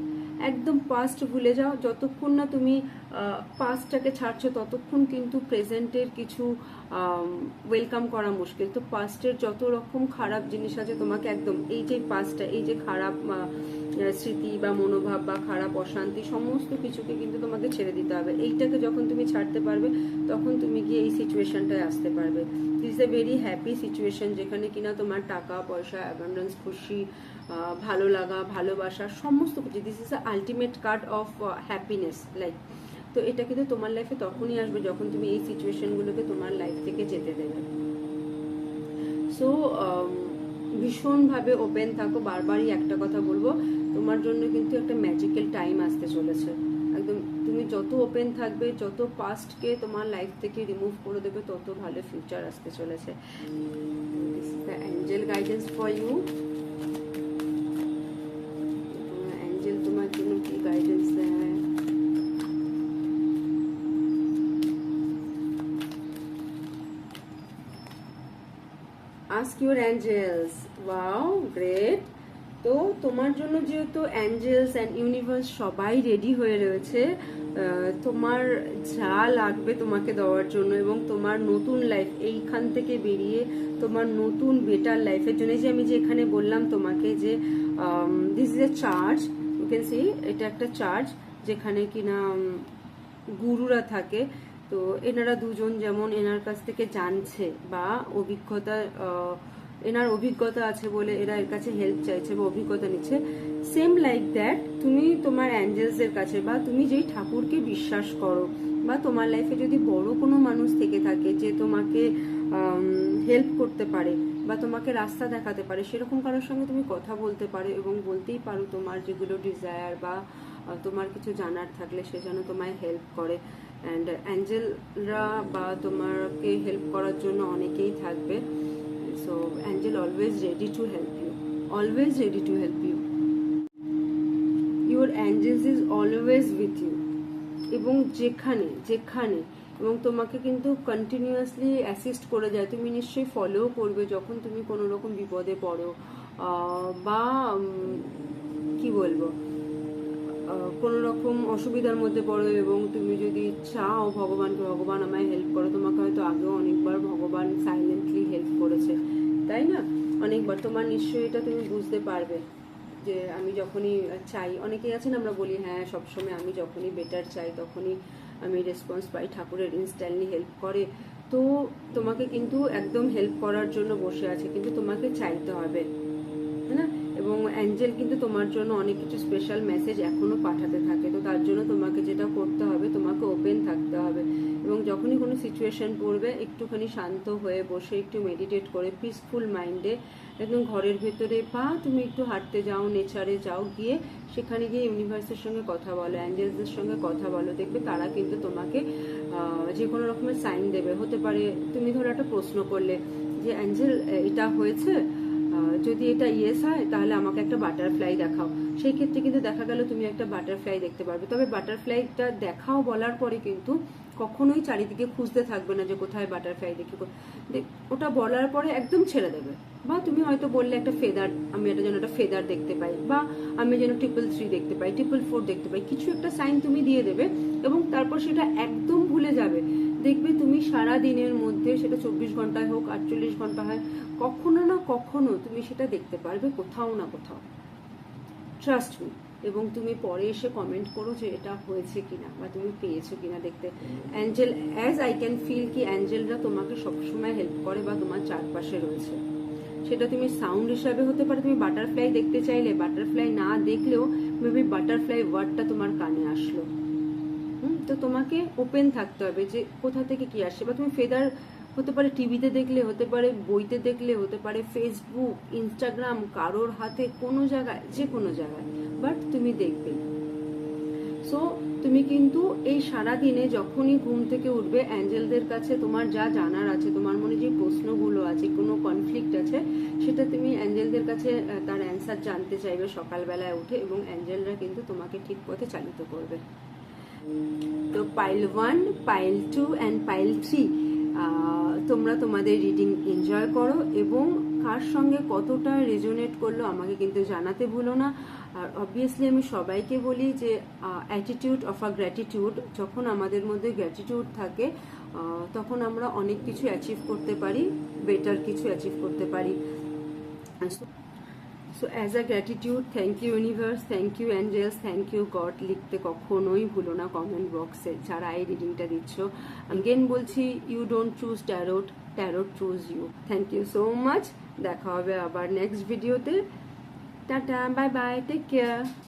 একদম পাস্ট ভুলে যাও, যতক্ষণ না তুমি পাস্টটাকে ছাড়ছো ততক্ষণ কিন্তু প্রেজেন্টের কিছু ওয়েলকাম করা মুশকিল। তো পাস্টের যত রকম খারাপ জিনিস আছে তোমাকে একদম এই যে পাস্টটা, এই যে খারাপ স্মৃতি বা মনোভাব বা খারাপ অশান্তি সমস্ত কিছুকে কিন্তু তোমাকে ছেড়ে দিতে হবে। এইটাকে যখন তুমি ছাড়তে পারবে তখন তুমি গিয়ে এই সিচুয়েশনটায় আসতে পারবে। This is a very happy situation, যেখানে কিনা তোমার টাকা পয়সা, অ্যাবান্ডেন্স, খুশি, ভালো লাগা, ভালোবাসা সমস্ত কিছু, this is the ultimate card of happiness like. তো এটা কিন্তু তোমার লাইফে তখনই আসবে যখন তুমি এই সিচুয়েশনগুলোকে তোমার লাইফ থেকে যেতে দেবে। সো ভীষণভাবে ওপেন থাকো। বারবারই একটা কথা বলবো, তোমার জন্য কিন্তু একটা ম্যাজিক্যাল টাইম আসতে চলেছে। একদম তুমি যত ওপেন থাকবে, যত পাস্টকে তোমার লাইফ থেকে রিমুভ করে দেবে, তত ভালো ফিউচার আসতে চলেছে। This is the angel guidance for you. Angel তোমার জন্য কি গাইডেন্স দেয়? Ask your angels. Wow, great. তো তোমার জন্য যেহেতু অ্যাঞ্জেলস অ্যান্ড ইউনিভার্স সবাই রেডি হয়ে রয়েছে তোমার যা লাগবে তোমাকে দেওয়ার জন্য, এবং তোমার নতুন লাইফ এইখান থেকে বেরিয়ে তোমার নতুন বেটার লাইফের জন্য। যে আমি যে এখানে বললাম তোমাকে যে this is a charge, you can see এটা একটা চার্জ যেখানে কিনা গুরুরা থাকে। তো এনারা দুজন যেমন এনার কাছ থেকে জানছে বা এনার অভিজ্ঞতা আছে বলে এরা এর কাছে হেল্প চাইছে বা অভিজ্ঞতা নিচ্ছে, সেম লাইক দ্যাট তুমি তোমার অ্যাঞ্জেলসের কাছে বা তুমি যেই ঠাকুরকে বিশ্বাস করো, বা তোমার লাইফে যদি বড় কোনো মানুষ থেকে থাকে যে তোমাকে হেল্প করতে পারে বা তোমাকে রাস্তা দেখাতে পারে, সেরকম কারোর সঙ্গে তুমি কথা বলতে পারো এবং বলতেই পারো তোমার যেগুলো ডিজায়ার বা তোমার কিছু জানার থাকলে সে যেন তোমায় হেল্প করে। অ্যান্ড অ্যাঞ্জেলরা বা তোমাকে হেল্প করার জন্য অনেকেই থাকবে। So angel always ready to help you, always ready to help you. Your angels is always with you, এবং যেখানে এবং তোমাকে কিন্তু কন্টিনিউয়াসলি অ্যাসিস্ট করে যায়। তুমি নিশ্চয়ই ফলো করবে যখন তুমি কোনো রকম বিপদে পড়ো বা কি বলবো কোনো রকম অসুবিধার মধ্যে পড়ো, এবং তুমি যদি চাও ভগবানকে, ভগবান আমায় হেল্প করো, তোমাকে হয়তো আগেও অনেকবার ভগবান সাইলেন্টলি হেল্প করেছে, তাই না? অনেকবার। তোমার নিশ্চয়ই এটা তুমি বুঝতে পারবে যে আমি যখনই চাই, অনেকেই আছেন আমরা বলি হ্যাঁ সবসময় আমি যখনই বেটার চাই তখনই আমি রেসপন্স পাই, ঠাকুরের ইনস্ট্যান্টলি হেল্প করে। তো তোমাকে কিন্তু একদম হেল্প করার জন্য বসে আছে, কিন্তু তোমাকে চাইতে হবে, তাই না? এবং এবং অ্যাঞ্জেল কিন্তু তোমার জন্য অনেক কিছু স্পেশাল মেসেজ এখনো পাঠাতে থাকে। তো তার জন্য তোমাকে যেটা করতে হবে, তোমাকে ওপেন থাকতে হবে এবং যখনই কোনো সিচুয়েশন পড়বে একটুখানি শান্ত হয়ে বসে একটু মেডিটেট করে পিসফুল মাইন্ডে একদম ঘরের ভেতরে বা তুমি একটু হাঁটতে যাও, নেচারে যাও, গিয়ে সেখানে গিয়ে ইউনিভার্সের সঙ্গে কথা বলো, অ্যাঞ্জেলসদের সঙ্গে কথা বলো, দেখবে তারা কিন্তু তোমাকে যে কোনো রকমের সাইন দেবে। হতে পারে তুমি ধরো একটা প্রশ্ন করলে যে অ্যাঞ্জেল এটা হয়েছে, যদি এটা ইয়েস হয় তাহলে আমাকে একটা বাটারফ্লাই দেখাও। সেই ক্ষেত্রে কিন্তু দেখা গেল তুমি একটা বাটারফ্লাই দেখতে পারবে। তবে বাটারফ্লাইটা দেখাও বলার পরে কিন্তু কখনোই চারিদিকে খুঁজতে থাকবে না যে কোথায় বাটারফ্লাই দেখি, ওটা বলার পরে একদম ছেড়ে দেবে। বা তুমি হয়তো বললে একটা ফেদার, আমি এটা যেন একটা ফেদার দেখতে পাই, বা আমি যেন 333 দেখতে পাই, 444 দেখতে পাই, কিছু একটা সাইন তুমি দিয়ে দেবে এবং তারপর সেটা একদম ভুলে যাবে। দেখবে তুমি সারা দিনের মধ্যে, সেটা 24 ঘন্টায় হোক, 48 ঘন্টা হয়, কখনো না কখনো তুমি সেটা দেখতে পারবে কোথাও না কোথাও। Trust me. এবং তুমি পরে এসে কমেন্ট করো যে এটা হয়েছে কিনা বা তুমি পেয়েছো কিনা দেখতে। Angel, as I can feel কি অ্যাঞ্জেলরা তোমাকে সবসময় হেল্প করে বা তোমার চারপাশে রয়েছে। সেটা তুমি সাউন্ড হিসাবে হতে পারে, তুমি বাটারফ্লাই দেখতে চাইলে বাটারফ্লাই না দেখলেও মেবি বাটারফ্লাই ওয়ার্ডটা তোমার কানে আসলো। তো তোমাকে ওপেন থাকতে হবে যে কোথা থেকে কি আসছে। বা তুমি ফেদার হতে পারে টিভিতে দেখলে, হতে পারে বইতে দেখলে, হতে পারে ফেসবুক, ইনস্টাগ্রাম, কারোর হাতে, কোনো জায়গায়, যে কোনো জায়গায়, বাট তুমি দেখবে। সো তুমি কিন্তু এই সারা দিনে যখনই ঘুম থেকে উঠবে, অ্যাঞ্জেলদের কাছে তোমার যা জানার আছে, তোমার মনে যে প্রশ্নগুলো আছে, কোনো কনফ্লিক্ট আছে, সেটা তুমি অ্যাঞ্জেলদের কাছে তার অ্যান্সার জানতে চাইবে সকালবেলায় উঠে, এবং অ্যাঞ্জেলরা কিন্তু তোমাকে ঠিক পথে চালিত করবে। তো পাইল 1, পাইল 2 অ্যান্ড পাইল 3 তোমরা তোমাদের রিডিং এনজয় করো এবং কার সঙ্গে কতটা রেজোনেট করলো আমাকে কিন্তু জানাতে ভুলো না। আর অবভিয়াসলি আমি সবাইকে বলি যে অ্যাটিটিউড অফ আ গ্র্যাটিটিউড, যখন আমাদের মধ্যে গ্র্যাটিটিউড থাকে তখন আমরা অনেক কিছু অ্যাচিভ করতে পারি, বেটার কিছু অ্যাচিভ করতে পারি। So as a gratitude, thank you universe, thank you angels, thank you God লিখতে কখনোই ভুলো না কমেন্ট বক্সে, যারা এই রিডিংটা দিচ্ছ। আগেন বলছি, you don't choose tarot, tarot choose you. Thank you so much. দেখা হবে আবার নেক্সট ভিডিওতে। Tata, bye bye, take care.